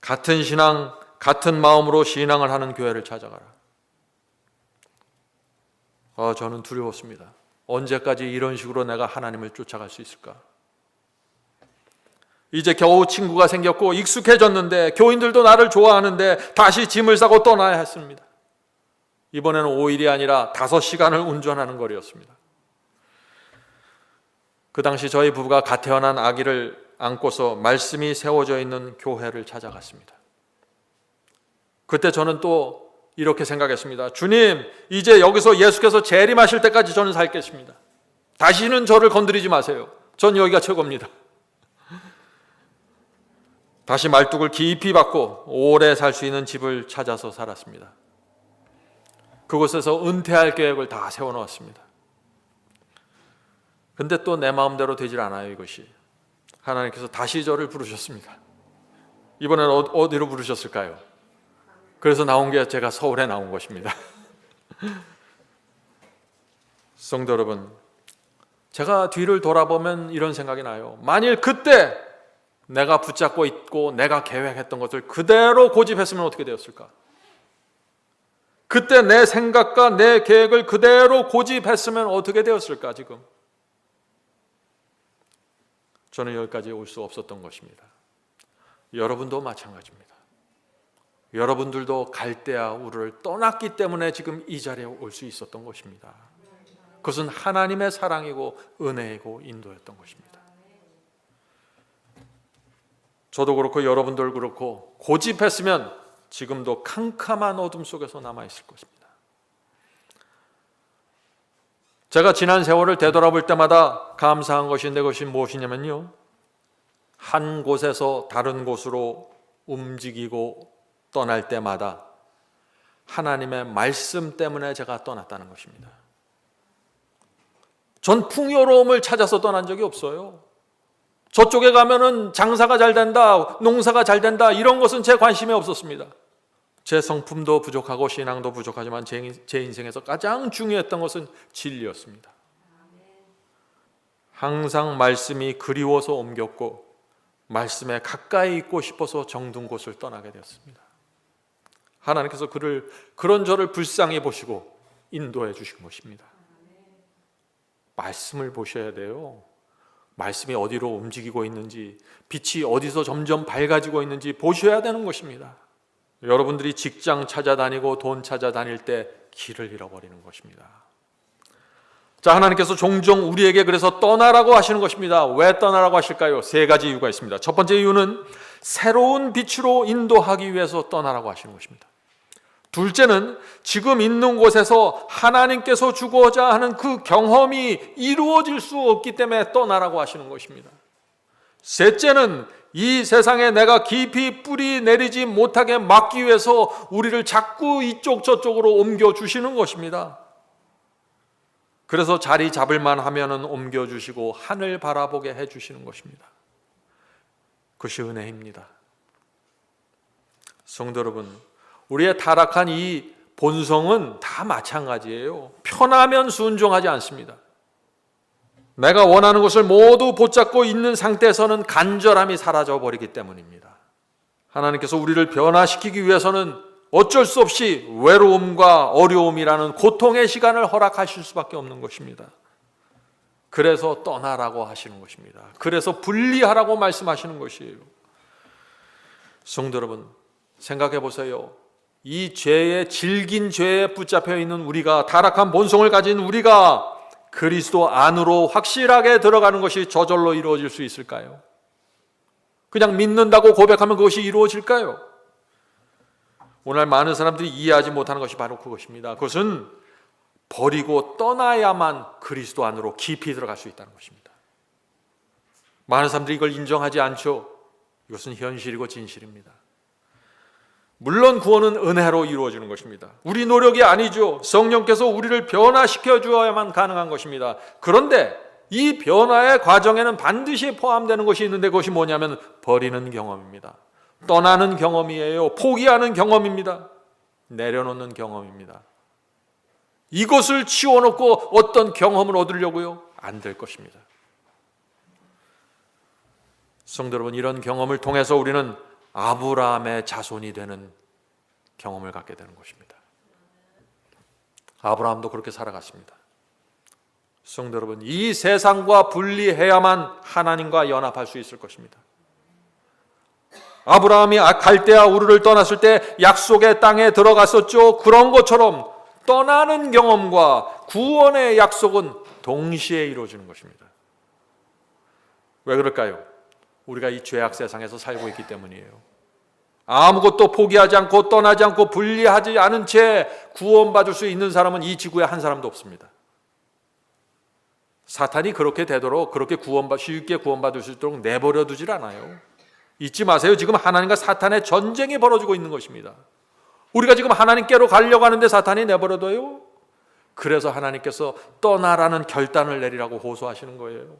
같은 신앙, 같은 마음으로 신앙을 하는 교회를 찾아가라. 저는 두려웠습니다. 언제까지 이런 식으로 내가 하나님을 쫓아갈 수 있을까? 이제 겨우 친구가 생겼고 익숙해졌는데 교인들도 나를 좋아하는데 다시 짐을 싸고 떠나야 했습니다. 이번에는 5일이 아니라 5시간을 운전하는 거리였습니다. 그 당시 저희 부부가 갓 태어난 아기를 안고서 말씀이 세워져 있는 교회를 찾아갔습니다. 그때 저는 또 이렇게 생각했습니다. 주님, 이제 여기서 예수께서 재림하실 때까지 저는 살겠습니다. 다시는 저를 건드리지 마세요. 전 여기가 최고입니다. 다시 말뚝을 깊이 박고 오래 살 수 있는 집을 찾아서 살았습니다. 그곳에서 은퇴할 계획을 다 세워놓았습니다. 근데 또 내 마음대로 되질 않아요. 이것이 하나님께서 다시 저를 부르셨습니다. 이번엔 어디로 부르셨을까요? 그래서 나온 게 제가 서울에 나온 것입니다. 성도 여러분, 제가 뒤를 돌아보면 이런 생각이 나요. 만일 그때 내가 붙잡고 있고 내가 계획했던 것을 그대로 고집했으면 어떻게 되었을까? 그때 내 생각과 내 계획을 그대로 고집했으면 어떻게 되었을까? 지금 저는 여기까지 올 수 없었던 것입니다. 여러분도 마찬가지입니다. 여러분들도 갈대아 우르를 떠났기 때문에 지금 이 자리에 올 수 있었던 것입니다. 그것은 하나님의 사랑이고 은혜이고 인도였던 것입니다. 저도 그렇고 여러분들 그렇고 고집했으면 지금도 캄캄한 어둠 속에서 남아있을 것입니다. 제가 지난 세월을 되돌아볼 때마다 감사한 것인데 그것이 무엇이냐면요, 한 곳에서 다른 곳으로 움직이고 떠날 때마다 하나님의 말씀 때문에 제가 떠났다는 것입니다. 전 풍요로움을 찾아서 떠난 적이 없어요. 저쪽에 가면은 장사가 잘 된다, 농사가 잘 된다, 이런 것은 제 관심이 없었습니다. 제 성품도 부족하고 신앙도 부족하지만 제 인생에서 가장 중요했던 것은 진리였습니다. 항상 말씀이 그리워서 옮겼고 말씀에 가까이 있고 싶어서 정든 곳을 떠나게 되었습니다. 하나님께서 그런 저를 불쌍히 보시고 인도해 주신 것입니다. 말씀을 보셔야 돼요. 말씀이 어디로 움직이고 있는지, 빛이 어디서 점점 밝아지고 있는지 보셔야 되는 것입니다. 여러분들이 직장 찾아다니고 돈 찾아다닐 때 길을 잃어버리는 것입니다. 자, 하나님께서 종종 우리에게 그래서 떠나라고 하시는 것입니다. 왜 떠나라고 하실까요? 3가지 이유가 있습니다. 첫 번째 이유는 새로운 빛으로 인도하기 위해서 떠나라고 하시는 것입니다. 둘째는 지금 있는 곳에서 하나님께서 주고자 하는 그 경험이 이루어질 수 없기 때문에 떠나라고 하시는 것입니다. 셋째는 이 세상에 내가 깊이 뿌리 내리지 못하게 막기 위해서 우리를 자꾸 이쪽 저쪽으로 옮겨주시는 것입니다. 그래서 자리 잡을만 하면은 옮겨주시고 하늘 바라보게 해주시는 것입니다. 그것이 은혜입니다. 성도 여러분, 우리의 타락한 이 본성은 다 마찬가지예요. 편하면 순종하지 않습니다. 내가 원하는 것을 모두 붙잡고 있는 상태에서는 간절함이 사라져버리기 때문입니다. 하나님께서 우리를 변화시키기 위해서는 어쩔 수 없이 외로움과 어려움이라는 고통의 시간을 허락하실 수밖에 없는 것입니다. 그래서 떠나라고 하시는 것입니다. 그래서 분리하라고 말씀하시는 것이에요. 성도 여러분, 생각해 보세요. 이 죄에, 질긴 죄에 붙잡혀 있는 우리가, 타락한 본성을 가진 우리가 그리스도 안으로 확실하게 들어가는 것이 저절로 이루어질 수 있을까요? 그냥 믿는다고 고백하면 그것이 이루어질까요? 오늘 많은 사람들이 이해하지 못하는 것이 바로 그것입니다. 그것은 버리고 떠나야만 그리스도 안으로 깊이 들어갈 수 있다는 것입니다. 많은 사람들이 이걸 인정하지 않죠. 이것은 현실이고 진실입니다. 물론 구원은 은혜로 이루어지는 것입니다. 우리 노력이 아니죠. 성령께서 우리를 변화시켜 주어야만 가능한 것입니다. 그런데 이 변화의 과정에는 반드시 포함되는 것이 있는데 그것이 뭐냐면 버리는 경험입니다. 떠나는 경험이에요. 포기하는 경험입니다. 내려놓는 경험입니다. 이것을 치워놓고 어떤 경험을 얻으려고요? 안 될 것입니다. 성도 여러분, 이런 경험을 통해서 우리는 아브라함의 자손이 되는 경험을 갖게 되는 것입니다. 아브라함도 그렇게 살아갔습니다. 성도 여러분, 이 세상과 분리해야만 하나님과 연합할 수 있을 것입니다. 아브라함이 갈대아 우르를 떠났을 때 약속의 땅에 들어갔었죠. 그런 것처럼 떠나는 경험과 구원의 약속은 동시에 이루어지는 것입니다. 왜 그럴까요? 우리가 이 죄악 세상에서 살고 있기 때문이에요. 아무것도 포기하지 않고 떠나지 않고 분리하지 않은 채 구원받을 수 있는 사람은 이 지구에 한 사람도 없습니다. 사탄이 그렇게 되도록, 그렇게 쉽게 구원받을 수 있도록 내버려 두질 않아요. 잊지 마세요. 지금 하나님과 사탄의 전쟁이 벌어지고 있는 것입니다. 우리가 지금 하나님께로 가려고 하는데 사탄이 내버려둬요. 그래서 하나님께서 떠나라는 결단을 내리라고 호소하시는 거예요.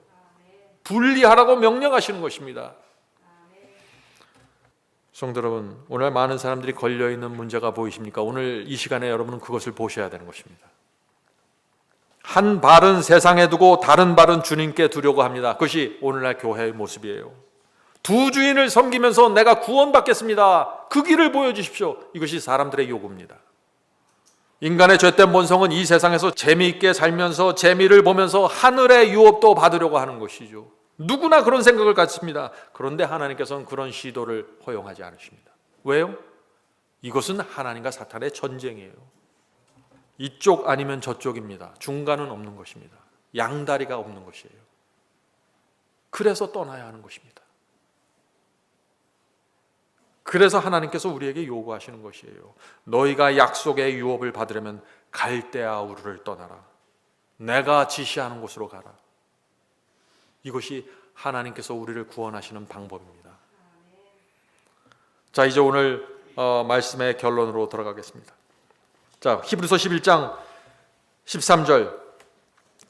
분리하라고 명령하시는 것입니다. 성도 여러분, 오늘 많은 사람들이 걸려있는 문제가 보이십니까? 오늘 이 시간에 여러분은 그것을 보셔야 되는 것입니다. 한 발은 세상에 두고 다른 발은 주님께 두려고 합니다. 그것이 오늘날 교회의 모습이에요. 두 주인을 섬기면서 내가 구원받겠습니다, 그 길을 보여주십시오. 이것이 사람들의 요구입니다. 인간의 죄된 본성은 이 세상에서 재미있게 살면서 재미를 보면서 하늘의 유업도 받으려고 하는 것이죠. 누구나 그런 생각을 갖습니다. 그런데 하나님께서는 그런 시도를 허용하지 않으십니다. 왜요? 이것은 하나님과 사탄의 전쟁이에요. 이쪽 아니면 저쪽입니다. 중간은 없는 것입니다. 양다리가 없는 것이에요. 그래서 떠나야 하는 것입니다. 그래서 하나님께서 우리에게 요구하시는 것이에요. 너희가 약속의 유업을 받으려면 갈대아 우르를 떠나라. 내가 지시하는 곳으로 가라. 이것이 하나님께서 우리를 구원하시는 방법입니다. 자, 이제 오늘 말씀의 결론으로 들어가겠습니다. 자, 히브리서 11장 13절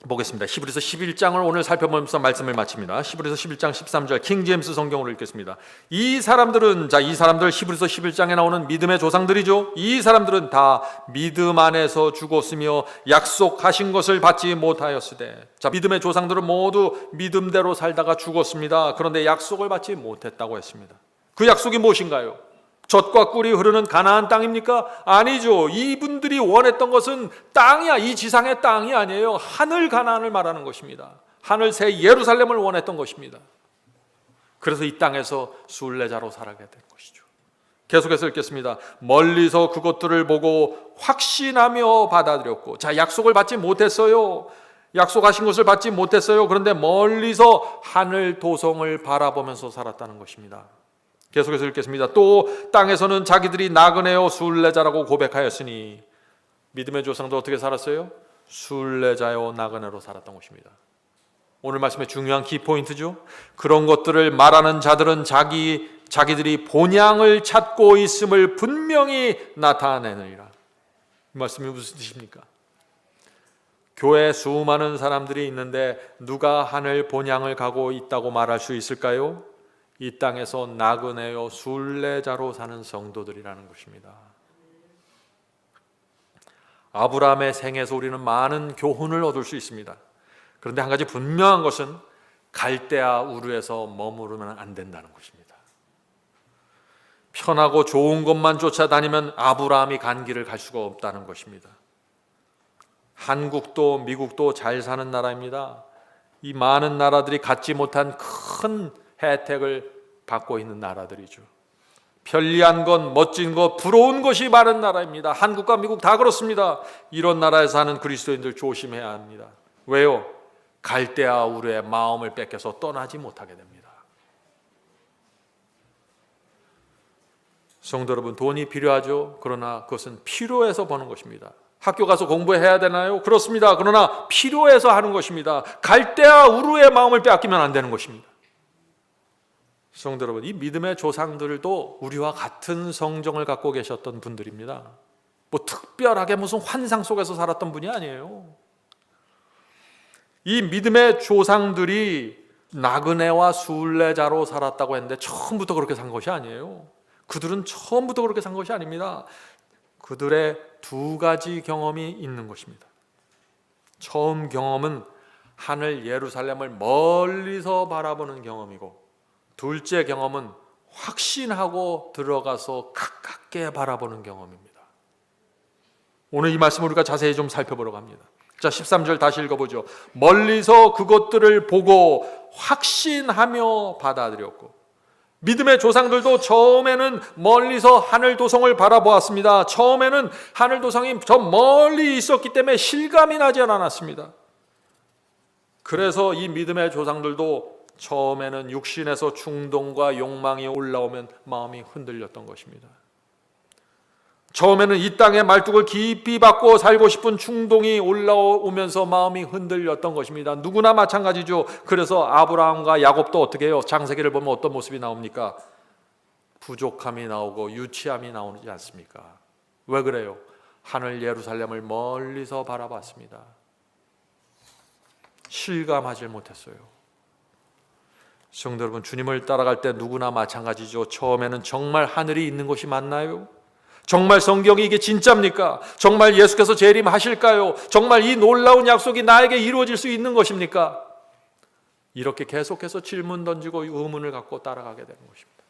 보겠습니다. 히브리서 11장을 오늘 살펴보면서 말씀을 마칩니다. 히브리서 11장 13절 킹제임스 성경으로 읽겠습니다. 이 사람들 히브리서 11장에 나오는 믿음의 조상들이죠. 이 사람들은 다 믿음 안에서 죽었으며 약속하신 것을 받지 못하였으되. 자, 믿음의 조상들은 모두 믿음대로 살다가 죽었습니다. 그런데 약속을 받지 못했다고 했습니다. 그 약속이 무엇인가요? 젖과 꿀이 흐르는 가나안 땅입니까? 아니죠. 이분들이 원했던 것은 땅이야. 이 지상의 땅이 아니에요. 하늘 가나안을 말하는 것입니다. 하늘 새 예루살렘을 원했던 것입니다. 그래서 이 땅에서 순례자로 살아가게 된 것이죠. 계속해서 읽겠습니다. 멀리서 그것들을 보고 확신하며 받아들였고. 자, 약속을 받지 못했어요. 약속하신 것을 받지 못했어요. 그런데 멀리서 하늘 도성을 바라보면서 살았다는 것입니다. 계속해서 읽겠습니다. 또 땅에서는 자기들이 나그네요 순례자라고 고백하였으니. 믿음의 조상도 어떻게 살았어요? 순례자요 나그네로 살았던 것입니다. 오늘 말씀의 중요한 키포인트죠. 그런 것들을 말하는 자들은 자기들이 본향을 찾고 있음을 분명히 나타내느니라. 이 말씀이 무슨 뜻입니까? 교회에 수많은 사람들이 있는데 누가 하늘 본향을 가고 있다고 말할 수 있을까요? 이 땅에서 나그네요 순례자로 사는 성도들이라는 것입니다. 아브라함의 생에서 우리는 많은 교훈을 얻을 수 있습니다. 그런데 한 가지 분명한 것은 갈대아 우르에서 머무르면 안 된다는 것입니다. 편하고 좋은 것만 쫓아다니면 아브라함이 간 길을 갈 수가 없다는 것입니다. 한국도 미국도 잘 사는 나라입니다. 이 많은 나라들이 갖지 못한 큰 혜택을 받고 있는 나라들이죠. 편리한 것, 멋진 것, 부러운 것이 많은 나라입니다. 한국과 미국 다 그렇습니다. 이런 나라에 사는 그리스도인들 조심해야 합니다. 왜요? 갈대아 우르의 마음을 뺏겨서 떠나지 못하게 됩니다. 성도 여러분, 돈이 필요하죠. 그러나 그것은 필요해서 버는 것입니다. 학교 가서 공부해야 되나요? 그렇습니다. 그러나 필요해서 하는 것입니다. 갈대아 우르의 마음을 빼앗기면 안 되는 것입니다. 성도 여러분, 이 믿음의 조상들도 우리와 같은 성정을 갖고 계셨던 분들입니다. 뭐 특별하게 무슨 환상 속에서 살았던 분이 아니에요. 이 믿음의 조상들이 나그네와 순례자로 살았다고 했는데 처음부터 그렇게 산 것이 아니에요. 그들은 처음부터 그렇게 산 것이 아닙니다. 그들의 두 가지 경험이 있는 것입니다. 처음 경험은 하늘 예루살렘을 멀리서 바라보는 경험이고, 둘째 경험은 확신하고 들어가서 가깝게 바라보는 경험입니다. 오늘 이 말씀을 우리가 자세히 좀 살펴보려고 합니다. 자, 13절 다시 읽어보죠. 멀리서 그것들을 보고 확신하며 받아들였고. 믿음의 조상들도 처음에는 멀리서 하늘 도성을 바라보았습니다. 처음에는 하늘 도성이 저 멀리 있었기 때문에 실감이 나지 않았습니다. 그래서 이 믿음의 조상들도 처음에는 육신에서 충동과 욕망이 올라오면 마음이 흔들렸던 것입니다. 처음에는 이 땅의 말뚝을 깊이 박고 살고 싶은 충동이 올라오면서 마음이 흔들렸던 것입니다. 누구나 마찬가지죠. 그래서 아브라함과 야곱도 어떻게 해요? 창세기를 보면 어떤 모습이 나옵니까? 부족함이 나오고 유치함이 나오지 않습니까? 왜 그래요? 하늘 예루살렘을 멀리서 바라봤습니다. 실감하지 못했어요. 성도 여러분, 주님을 따라갈 때 누구나 마찬가지죠. 처음에는 정말 하늘이 있는 곳이 맞나요? 정말 성경이 이게 진짜입니까? 정말 예수께서 재림하실까요? 정말 이 놀라운 약속이 나에게 이루어질 수 있는 것입니까? 이렇게 계속해서 질문 던지고 의문을 갖고 따라가게 되는 것입니다.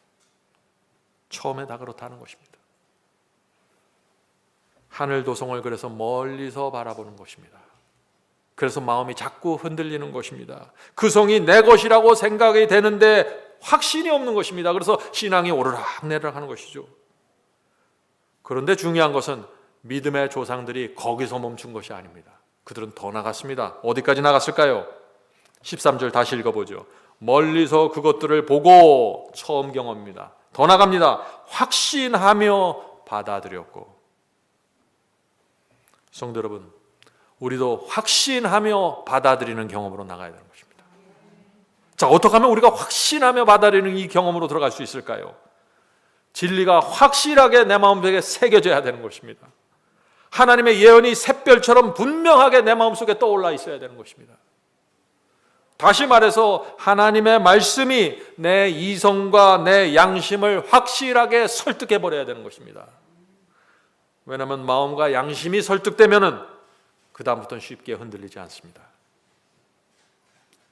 처음에 다 그렇다는 것입니다. 하늘 도성을 그래서 멀리서 바라보는 것입니다. 그래서 마음이 자꾸 흔들리는 것입니다. 그 성이 내 것이라고 생각이 되는데 확신이 없는 것입니다. 그래서 신앙이 오르락내리락 하는 것이죠. 그런데 중요한 것은 믿음의 조상들이 거기서 멈춘 것이 아닙니다. 그들은 더 나갔습니다. 어디까지 나갔을까요? 13절 다시 읽어보죠. 멀리서 그것들을 보고 처음 경험입니다. 더 나갑니다. 확신하며 받아들였고. 성도 여러분, 우리도 확신하며 받아들이는 경험으로 나가야 되는 것입니다. 자, 어떻게 하면 우리가 확신하며 받아들이는 이 경험으로 들어갈 수 있을까요? 진리가 확실하게 내 마음속에 새겨져야 되는 것입니다. 하나님의 예언이 샛별처럼 분명하게 내 마음속에 떠올라 있어야 되는 것입니다. 다시 말해서 하나님의 말씀이 내 이성과 내 양심을 확실하게 설득해 버려야 되는 것입니다. 왜냐하면 마음과 양심이 설득되면은 그 다음부터는 쉽게 흔들리지 않습니다.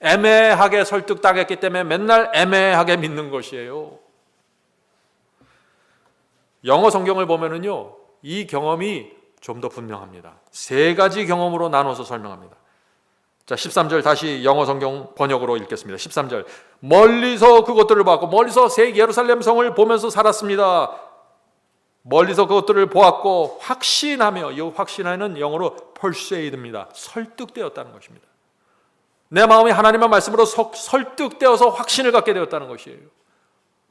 애매하게 설득당했기 때문에 맨날 애매하게 믿는 것이에요. 영어 성경을 보면은요, 이 경험이 좀 더 분명합니다. 세 가지 경험으로 나눠서 설명합니다. 자, 13절 다시 영어 성경 번역으로 읽겠습니다. 13절. 멀리서 그것들을 봤고, 멀리서 새 예루살렘 성을 보면서 살았습니다. 멀리서 그것들을 보았고 확신하며, 이 확신하는 영어로 persuade입니다. 설득되었다는 것입니다. 내 마음이 하나님의 말씀으로 설득되어서 확신을 갖게 되었다는 것이에요.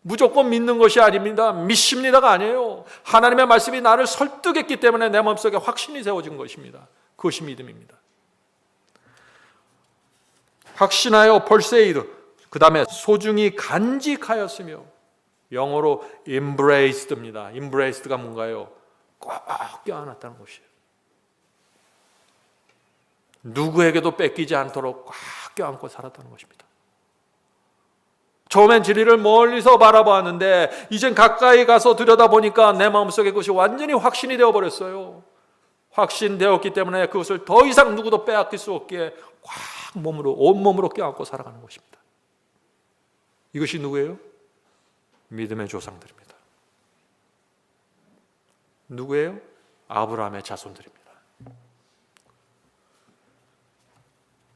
무조건 믿는 것이 아닙니다. 믿습니다가 아니에요. 하나님의 말씀이 나를 설득했기 때문에 내 마음속에 확신이 세워진 것입니다. 그것이 믿음입니다. 확신하여 persuade, 그 다음에 소중히 간직하였으며, 영어로 embraced입니다. embraced가 뭔가요? 꼭 껴안았다는 것이에요. 누구에게도 뺏기지 않도록 꽉 껴안고 살았다는 것입니다. 처음엔 진리를 멀리서 바라보았는데 이젠 가까이 가서 들여다보니까 내 마음속에 그것이 완전히 확신이 되어버렸어요. 확신되었기 때문에 그것을 더 이상 누구도 빼앗길 수 없기에 꽉 온몸으로 껴안고 살아가는 것입니다. 이것이 누구예요? 믿음의 조상들입니다. 누구예요? 아브라함의 자손들입니다.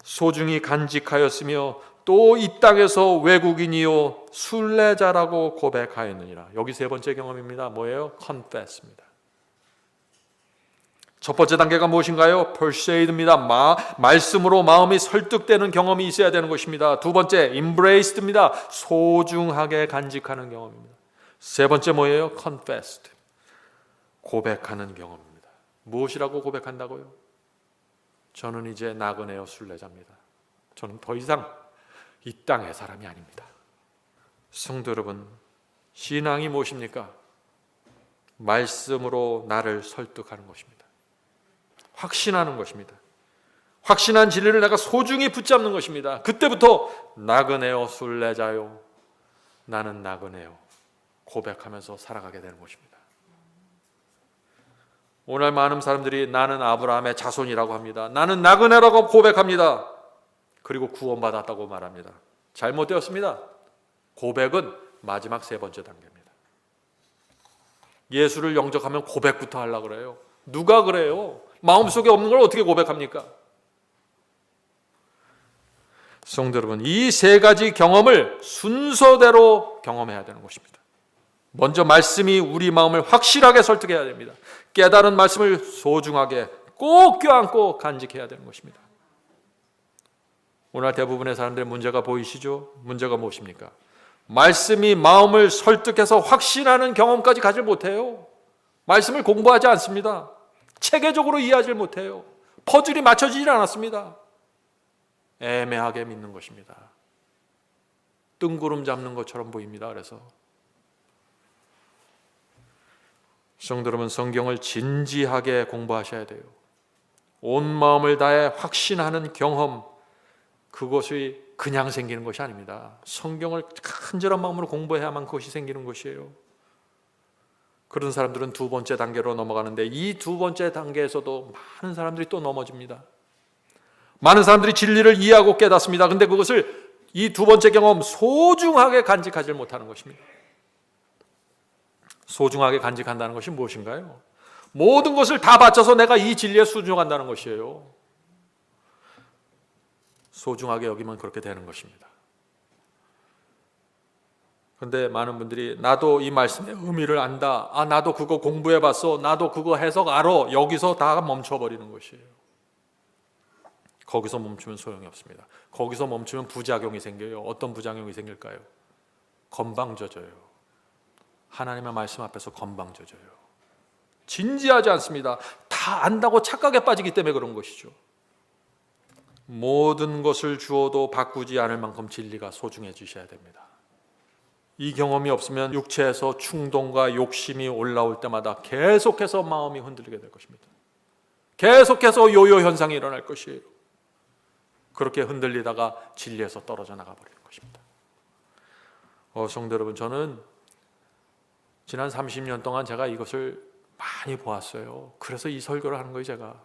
소중히 간직하였으며 또 이 땅에서 외국인이요 순례자라고 고백하였느니라. 여기 세 번째 경험입니다. 뭐예요? confess입니다. 첫 번째 단계가 무엇인가요? persuade입니다. 말씀으로 마음이 설득되는 경험이 있어야 되는 것입니다. 두 번째, embraced입니다. 소중하게 간직하는 경험입니다. 세 번째 뭐예요? confessed. 고백하는 경험입니다. 무엇이라고 고백한다고요? 저는 이제 나그네요 순례자입니다. 저는 더 이상 이 땅의 사람이 아닙니다. 성도 여러분, 신앙이 무엇입니까? 말씀으로 나를 설득하는 것입니다. 확신하는 것입니다. 확신한 진리를 내가 소중히 붙잡는 것입니다. 그때부터 나그네요 순례자요, 나는 나그네요 고백하면서 살아가게 되는 것입니다. 오늘 많은 사람들이 나는 아브라함의 자손이라고 합니다. 나는 나그네라고 고백합니다. 그리고 구원받았다고 말합니다. 잘못되었습니다. 고백은 마지막 세 번째 단계입니다. 예수를 영접하면 고백부터 하려고 그래요. 누가 그래요? 마음속에 없는 걸 어떻게 고백합니까? 성도 여러분, 이 세 가지 경험을 순서대로 경험해야 되는 것입니다. 먼저 말씀이 우리 마음을 확실하게 설득해야 됩니다. 깨달은 말씀을 소중하게 꼭 껴안고 간직해야 되는 것입니다. 오늘 대부분의 사람들의 문제가 보이시죠? 문제가 무엇입니까? 말씀이 마음을 설득해서 확신하는 경험까지 가질 못해요. 말씀을 공부하지 않습니다. 체계적으로 이해하지 못해요. 퍼즐이 맞춰지질 않았습니다. 애매하게 믿는 것입니다. 뜬구름 잡는 것처럼 보입니다. 그래서 성도 여러분, 성경을 진지하게 공부하셔야 돼요. 온 마음을 다해 확신하는 경험, 그것이 그냥 생기는 것이 아닙니다. 성경을 간절한 마음으로 공부해야만 그것이 생기는 것이에요. 그런 사람들은 두 번째 단계로 넘어가는데, 이 두 번째 단계에서도 많은 사람들이 또 넘어집니다. 많은 사람들이 진리를 이해하고 깨닫습니다. 근데 그것을 이 두 번째 경험 소중하게 간직하지 못하는 것입니다. 소중하게 간직한다는 것이 무엇인가요? 모든 것을 다 바쳐서 내가 이 진리에 순종한다는 것이에요. 소중하게 여기면 그렇게 되는 것입니다. 그런데 많은 분들이 나도 이 말씀의 의미를 안다. 나도 그거 공부해봤어. 나도 그거 해석 알아. 여기서 다 멈춰버리는 것이에요. 거기서 멈추면 소용이 없습니다. 거기서 멈추면 부작용이 생겨요. 어떤 부작용이 생길까요? 건방져져요. 하나님의 말씀 앞에서 건방져져요. 진지하지 않습니다. 다 안다고 착각에 빠지기 때문에 그런 것이죠. 모든 것을 주어도 바꾸지 않을 만큼 진리가 소중해지셔야 됩니다. 이 경험이 없으면 육체에서 충동과 욕심이 올라올 때마다 계속해서 마음이 흔들리게 될 것입니다. 계속해서 요요 현상이 일어날 것이에요. 그렇게 흔들리다가 진리에서 떨어져 나가버리는 것입니다. 성도 여러분, 저는 지난 30년 동안 제가 이것을 많이 보았어요. 그래서 이 설교를 하는 거예요. 제가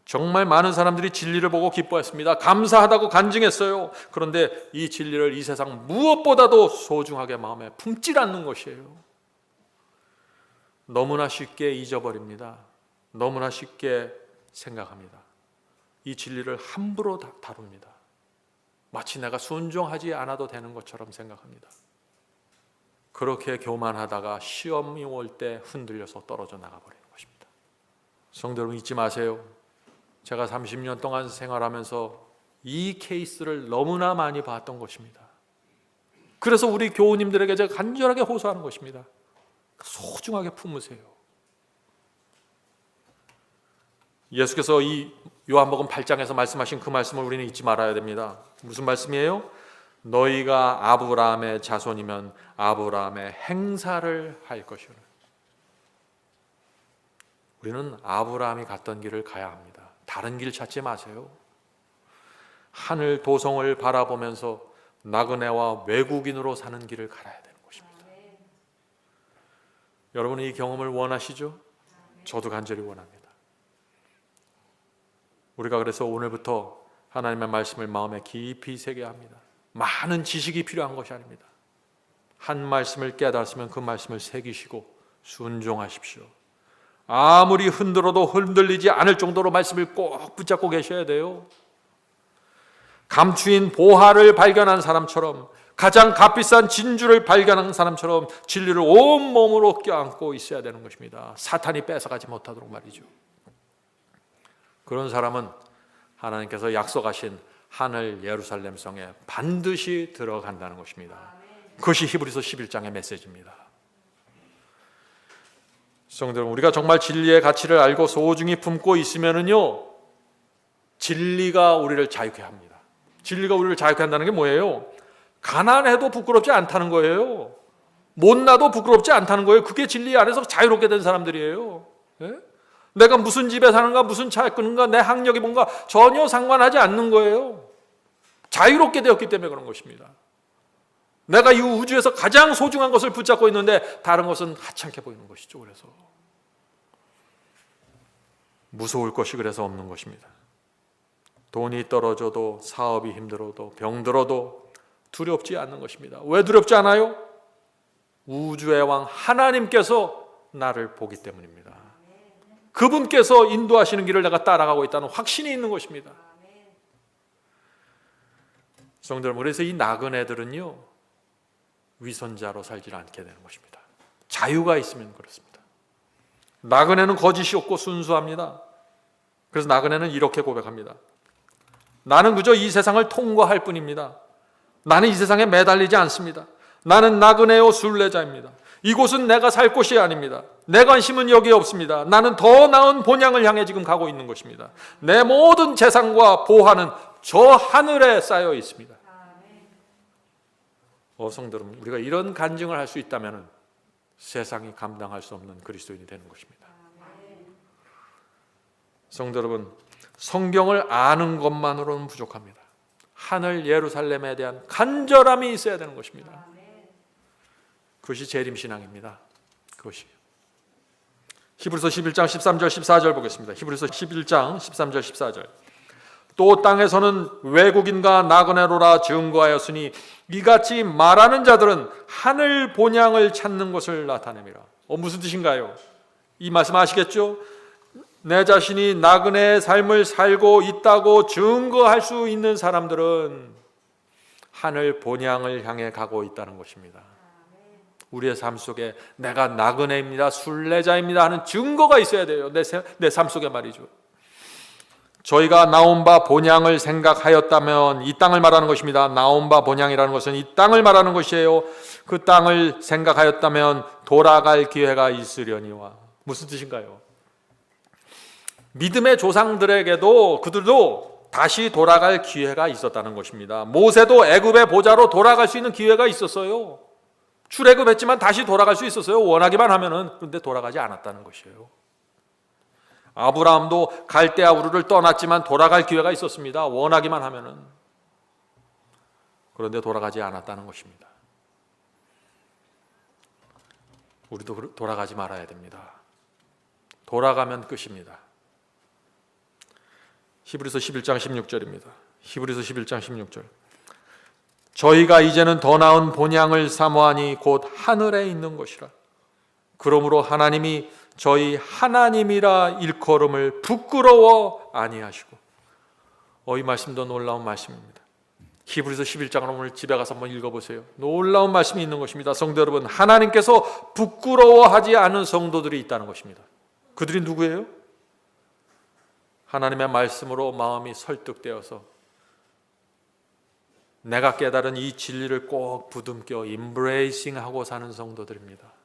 정말 많은 사람들이 진리를 보고 기뻐했습니다. 감사하다고 간증했어요. 그런데 이 진리를 이 세상 무엇보다도 소중하게 마음에 품질 않는 것이에요. 너무나 쉽게 잊어버립니다. 너무나 쉽게 생각합니다. 이 진리를 함부로 다룹니다. 마치 내가 순종하지 않아도 되는 것처럼 생각합니다. 그렇게 교만하다가 시험이 올 때 흔들려서 떨어져 나가버리는 것입니다. 성도 여러분, 잊지 마세요. 제가 30년 동안 생활하면서 이 케이스를 너무나 많이 봤던 것입니다. 그래서 우리 교우님들에게 제가 간절하게 호소하는 것입니다. 소중하게 품으세요. 예수께서 이 요한복음 8장에서 말씀하신 그 말씀을 우리는 잊지 말아야 됩니다. 무슨 말씀이에요? 너희가 아브라함의 자손이면 아브라함의 행사를 할 것이라. 우리는 아브라함이 갔던 길을 가야 합니다. 다른 길 찾지 마세요. 하늘 도성을 바라보면서 나그네와 외국인으로 사는 길을 갈아야 되는 것입니다. 여러분, 이 경험을 원하시죠? 저도 간절히 원합니다. 우리가 그래서 오늘부터 하나님의 말씀을 마음에 깊이 새겨야 합니다. 많은 지식이 필요한 것이 아닙니다. 한 말씀을 깨달았으면 그 말씀을 새기시고 순종하십시오. 아무리 흔들어도 흔들리지 않을 정도로 말씀을 꼭 붙잡고 계셔야 돼요. 감추인 보화를 발견한 사람처럼, 가장 값비싼 진주를 발견한 사람처럼 진리를 온몸으로 껴안고 있어야 되는 것입니다. 사탄이 뺏어가지 못하도록 말이죠. 그런 사람은 하나님께서 약속하신 하늘 예루살렘 성에 반드시 들어간다는 것입니다. 그것이 히브리서 11장의 메시지입니다. 성도 여러분, 우리가 정말 진리의 가치를 알고 소중히 품고 있으면은요, 진리가 우리를 자유케 합니다. 진리가 우리를 자유케 한다는 게 뭐예요? 가난해도 부끄럽지 않다는 거예요. 못나도 부끄럽지 않다는 거예요. 그게 진리 안에서 자유롭게 된 사람들이에요. 예? 내가 무슨 집에 사는가, 무슨 차에 끄는가, 내 학력이 뭔가 전혀 상관하지 않는 거예요. 자유롭게 되었기 때문에 그런 것입니다. 내가 이 우주에서 가장 소중한 것을 붙잡고 있는데 다른 것은 하찮게 보이는 것이죠. 그래서 무서울 것이 그래서 없는 것입니다. 돈이 떨어져도, 사업이 힘들어도, 병들어도 두렵지 않는 것입니다. 왜 두렵지 않아요? 우주의 왕 하나님께서 나를 보기 때문입니다. 그분께서 인도하시는 길을 내가 따라가고 있다는 확신이 있는 것입니다. 성도 여러분, 그래서 이 나그네들은요 위선자로 살지 않게 되는 것입니다. 자유가 있으면 그렇습니다. 나그네는 거짓이 없고 순수합니다. 그래서 나그네는 이렇게 고백합니다. 나는 그저 이 세상을 통과할 뿐입니다. 나는 이 세상에 매달리지 않습니다. 나는 나그네요 순례자입니다. 이곳은 내가 살 곳이 아닙니다. 내 관심은 여기에 없습니다. 나는 더 나은 본향을 향해 지금 가고 있는 것입니다. 내 모든 재산과 보화는 저 하늘에 쌓여 있습니다. 성도 여러분, 우리가 이런 간증을 할 수 있다면 세상이 감당할 수 없는 그리스도인이 되는 것입니다. 성도 여러분, 성경을 아는 것만으로는 부족합니다. 하늘 예루살렘에 대한 간절함이 있어야 되는 것입니다. 그것이 재림신앙입니다. 그것이. 히브리서 11장 13절 14절 보겠습니다. 히브리서 11장 13절 14절. 또 땅에서는 외국인과 나그네로라 증거하였으니 이같이 말하는 자들은 하늘 본향을 찾는 것을 나타냅니다. 무슨 뜻인가요? 이 말씀 아시겠죠? 내 자신이 나그네의 삶을 살고 있다고 증거할 수 있는 사람들은 하늘 본향을 향해 가고 있다는 것입니다. 우리의 삶 속에 내가 나그네입니다, 순례자입니다 하는 증거가 있어야 돼요. 내 삶 속에 말이죠. 저희가 나온 바 본향을 생각하였다면 이 땅을 말하는 것입니다. 나온 바 본향이라는 것은 이 땅을 말하는 것이에요. 그 땅을 생각하였다면 돌아갈 기회가 있으려니와. 무슨 뜻인가요? 믿음의 조상들에게도 그들도 다시 돌아갈 기회가 있었다는 것입니다. 모세도 애굽의 보좌로 돌아갈 수 있는 기회가 있었어요. 출애굽했지만 다시 돌아갈 수 있었어요. 원하기만 하면은. 그런데 돌아가지 않았다는 것이에요. 아브라함도 갈대아 우르를 떠났지만 돌아갈 기회가 있었습니다. 원하기만 하면은. 그런데 돌아가지 않았다는 것입니다. 우리도 돌아가지 말아야 됩니다. 돌아가면 끝입니다. 히브리서 11장 16절입니다. 히브리서 11장 16절. 저희가 이제는 더 나은 본향을 사모하니 곧 하늘에 있는 것이라. 그러므로 하나님이 저희 하나님이라 일컬음을 부끄러워 아니하시고. 이 말씀도 놀라운 말씀입니다. 히브리서 11장을 오늘 집에 가서 한번 읽어보세요. 놀라운 말씀이 있는 것입니다. 성도 여러분, 하나님께서 부끄러워하지 않은 성도들이 있다는 것입니다. 그들이 누구예요? 하나님의 말씀으로 마음이 설득되어서 내가 깨달은 이 진리를 꼭 부둥켜 임브레이싱하고 사는 성도들입니다.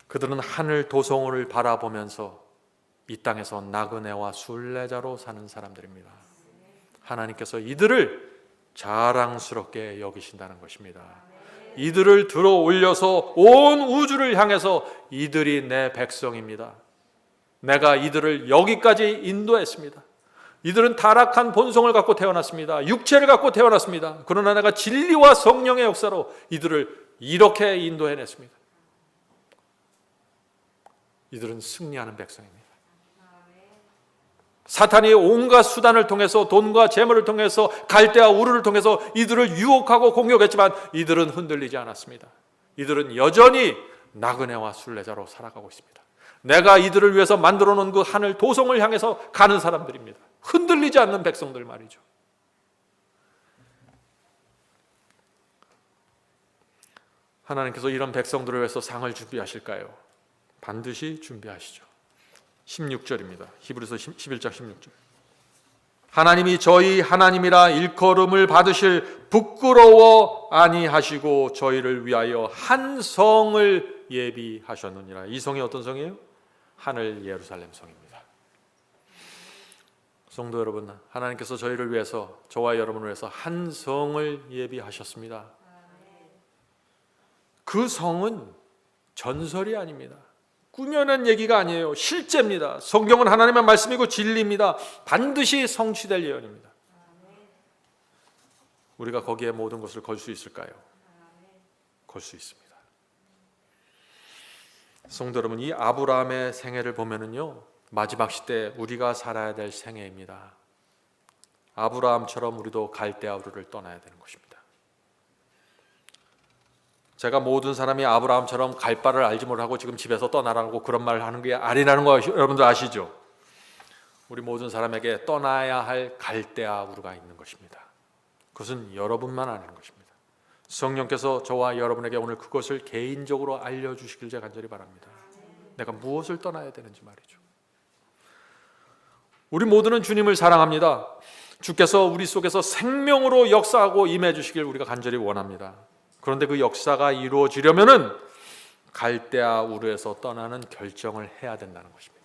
그들은 하늘 도성을 바라보면서 이 땅에서 나그네와 순례자로 사는 사람들입니다. 하나님께서 이들을 자랑스럽게 여기신다는 것입니다. 이들을 들어 올려서 온 우주를 향해서 이들이 내 백성입니다. 내가 이들을 여기까지 인도했습니다. 이들은 타락한 본성을 갖고 태어났습니다. 육체를 갖고 태어났습니다. 그러나 내가 진리와 성령의 역사로 이들을 이렇게 인도해냈습니다. 이들은 승리하는 백성입니다. 사탄이 온갖 수단을 통해서 돈과 재물을 통해서 갈대아 우르를 통해서 이들을 유혹하고 공격했지만 이들은 흔들리지 않았습니다. 이들은 여전히 나그네와 순례자로 살아가고 있습니다. 내가 이들을 위해서 만들어 놓은 그 하늘 도성을 향해서 가는 사람들입니다. 흔들리지 않는 백성들 말이죠. 하나님께서 이런 백성들을 위해서 상을 준비하실까요? 반드시 준비하시죠. 16절입니다. 히브리서 11장 16절. 하나님이 저희 하나님이라 일컬음을 받으실 부끄러워 아니하시고 저희를 위하여 한 성을 예비하셨느니라. 이 성이 어떤 성이에요? 하늘 예루살렘 성입니다. 성도 여러분, 하나님께서 저희를 위해서, 저와 여러분을 위해서 한 성을 예비하셨습니다. 그 성은 전설이 아닙니다. 꾸며낸 얘기가 아니에요. 실제입니다. 성경은 하나님의 말씀이고 진리입니다. 반드시 성취될 예언입니다. 우리가 거기에 모든 것을 걸 수 있을까요? 걸 수 있습니다. 성도 여러분, 이 아브라함의 생애를 보면은요, 마지막 시대 우리가 살아야 될 생애입니다. 아브라함처럼 우리도 갈대아 우르를 떠나야 되는 것입니다. 제가 모든 사람이 아브라함처럼 갈 바를 알지 못하고 지금 집에서 떠나라고 그런 말을 하는 게 아니라는 거 여러분들 아시죠? 우리 모든 사람에게 떠나야 할 갈대아 우르가 있는 것입니다. 그것은 여러분만 아는 것입니다. 성령께서 저와 여러분에게 오늘 그것을 개인적으로 알려주시길 제가 간절히 바랍니다. 내가 무엇을 떠나야 되는지 말이죠. 우리 모두는 주님을 사랑합니다. 주께서 우리 속에서 생명으로 역사하고 임해 주시길 우리가 간절히 원합니다. 그런데 그 역사가 이루어지려면은 갈대아 우르에서 떠나는 결정을 해야 된다는 것입니다.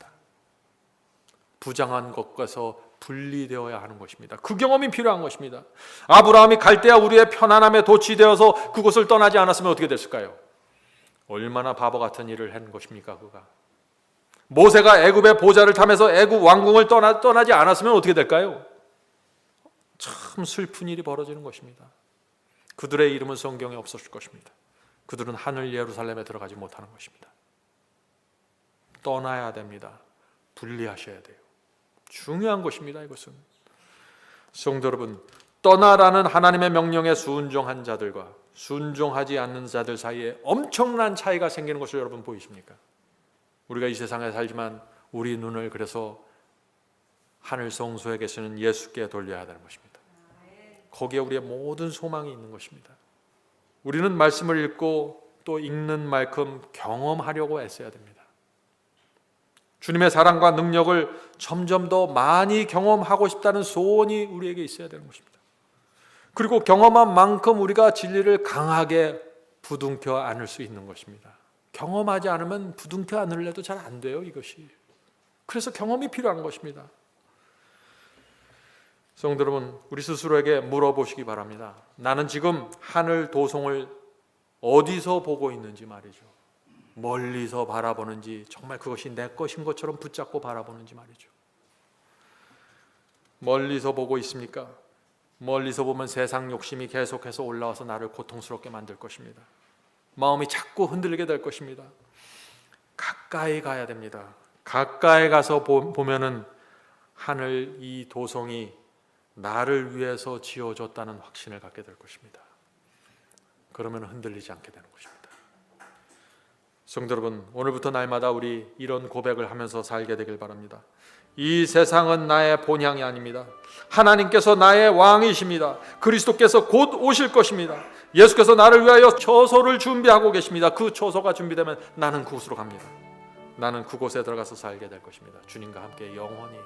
부장한 것과서 분리되어야 하는 것입니다. 그 경험이 필요한 것입니다. 아브라함이 갈대아 우르의 편안함에 도취되어서 그곳을 떠나지 않았으면 어떻게 됐을까요? 얼마나 바보 같은 일을 한 것입니까? 그가 모세가 애굽의 보좌를 타면서 애굽 왕궁을 떠나지 않았으면 어떻게 될까요? 참 슬픈 일이 벌어지는 것입니다. 그들의 이름은 성경에 없었을 것입니다. 그들은 하늘 예루살렘에 들어가지 못하는 것입니다. 떠나야 됩니다. 분리하셔야 돼요. 중요한 것입니다. 이것은 성도 여러분, 떠나라는 하나님의 명령에 순종한 자들과 순종하지 않는 자들 사이에 엄청난 차이가 생기는 것을 여러분 보이십니까? 우리가 이 세상에 살지만 우리 눈을 그래서 하늘 성소에 계시는 예수께 돌려야 되는 것입니다. 거기에 우리의 모든 소망이 있는 것입니다. 우리는 말씀을 읽고 또 읽는 만큼 경험하려고 애써야 됩니다. 주님의 사랑과 능력을 점점 더 많이 경험하고 싶다는 소원이 우리에게 있어야 되는 것입니다. 그리고 경험한 만큼 우리가 진리를 강하게 부둥켜 안을 수 있는 것입니다. 경험하지 않으면 부둥켜 안으려도 잘 안 돼요, 이것이. 그래서 경험이 필요한 것입니다. 성도 여러분, 우리 스스로에게 물어보시기 바랍니다. 나는 지금 하늘 도성을 어디서 보고 있는지 말이죠. 멀리서 바라보는지, 정말 그것이 내 것인 것처럼 붙잡고 바라보는지 말이죠. 멀리서 보고 있습니까? 멀리서 보면 세상 욕심이 계속해서 올라와서 나를 고통스럽게 만들 것입니다. 마음이 자꾸 흔들리게 될 것입니다. 가까이 가야 됩니다. 가까이 가서 보면은 하늘 이 도성이 나를 위해서 지어졌다는 확신을 갖게 될 것입니다. 그러면 흔들리지 않게 되는 것입니다. 성도 여러분, 오늘부터 날마다 우리 이런 고백을 하면서 살게 되길 바랍니다. 이 세상은 나의 본향이 아닙니다. 하나님께서 나의 왕이십니다. 그리스도께서 곧 오실 것입니다. 예수께서 나를 위하여 처소를 준비하고 계십니다. 그 처소가 준비되면 나는 그곳으로 갑니다. 나는 그곳에 들어가서 살게 될 것입니다. 주님과 함께 영원히.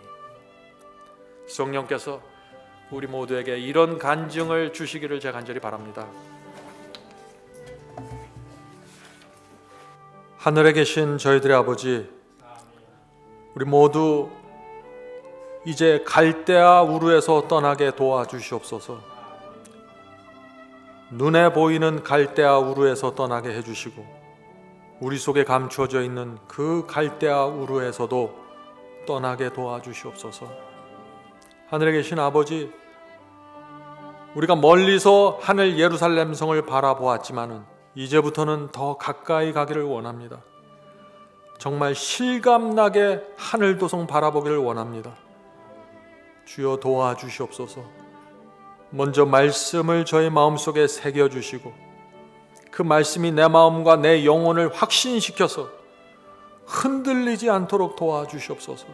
성령께서 우리 모두에게 이런 간증을 주시기를 제가 간절히 바랍니다. 하늘에 계신 저희들의 아버지, 우리 모두 이제 갈대아 우르에서 떠나게 도와주시옵소서. 눈에 보이는 갈대아 우르에서 떠나게 해주시고, 우리 속에 감추어져 있는 그 갈대아 우르에서도 떠나게 도와주시옵소서. 하늘에 계신 아버지, 우리가 멀리서 하늘 예루살렘 성을 바라보았지만은 이제부터는 더 가까이 가기를 원합니다. 정말 실감나게 하늘 도성 바라보기를 원합니다. 주여 도와주시옵소서. 먼저 말씀을 저희 마음속에 새겨주시고 그 말씀이 내 마음과 내 영혼을 확신시켜서 흔들리지 않도록 도와주시옵소서.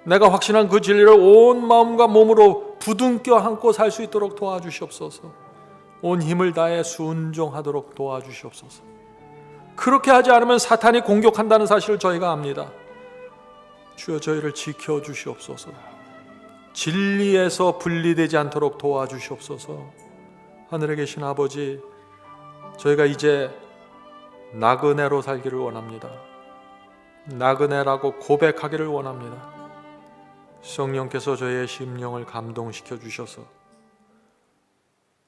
내가 확신한 그 진리를 온 마음과 몸으로 부둥켜 안고 살 수 있도록 도와주시옵소서. 온 힘을 다해 순종하도록 도와주시옵소서. 그렇게 하지 않으면 사탄이 공격한다는 사실을 저희가 압니다. 주여 저희를 지켜주시옵소서. 진리에서 분리되지 않도록 도와주시옵소서. 하늘에 계신 아버지, 저희가 이제 나그네로 살기를 원합니다. 나그네라고 고백하기를 원합니다. 성령께서 저희의 심령을 감동시켜 주셔서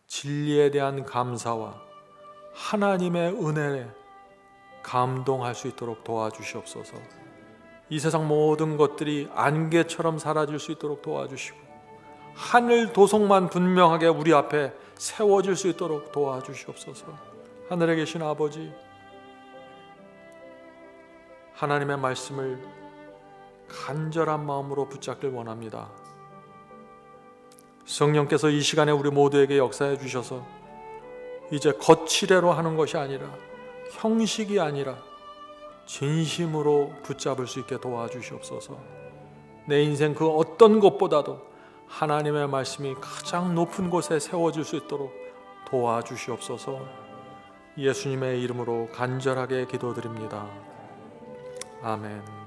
진리에 대한 감사와 하나님의 은혜에 감동할 수 있도록 도와주시옵소서. 이 세상 모든 것들이 안개처럼 사라질 수 있도록 도와주시고 하늘 도성만 분명하게 우리 앞에 세워질 수 있도록 도와주시옵소서. 하늘에 계신 아버지, 하나님의 말씀을 간절한 마음으로 붙잡길 원합니다. 성령께서 이 시간에 우리 모두에게 역사해 주셔서 이제 거칠애로 하는 것이 아니라, 형식이 아니라 진심으로 붙잡을 수 있게 도와주시옵소서. 내 인생 그 어떤 것보다도 하나님의 말씀이 가장 높은 곳에 세워질 수 있도록 도와주시옵소서. 예수님의 이름으로 간절하게 기도드립니다. 아멘.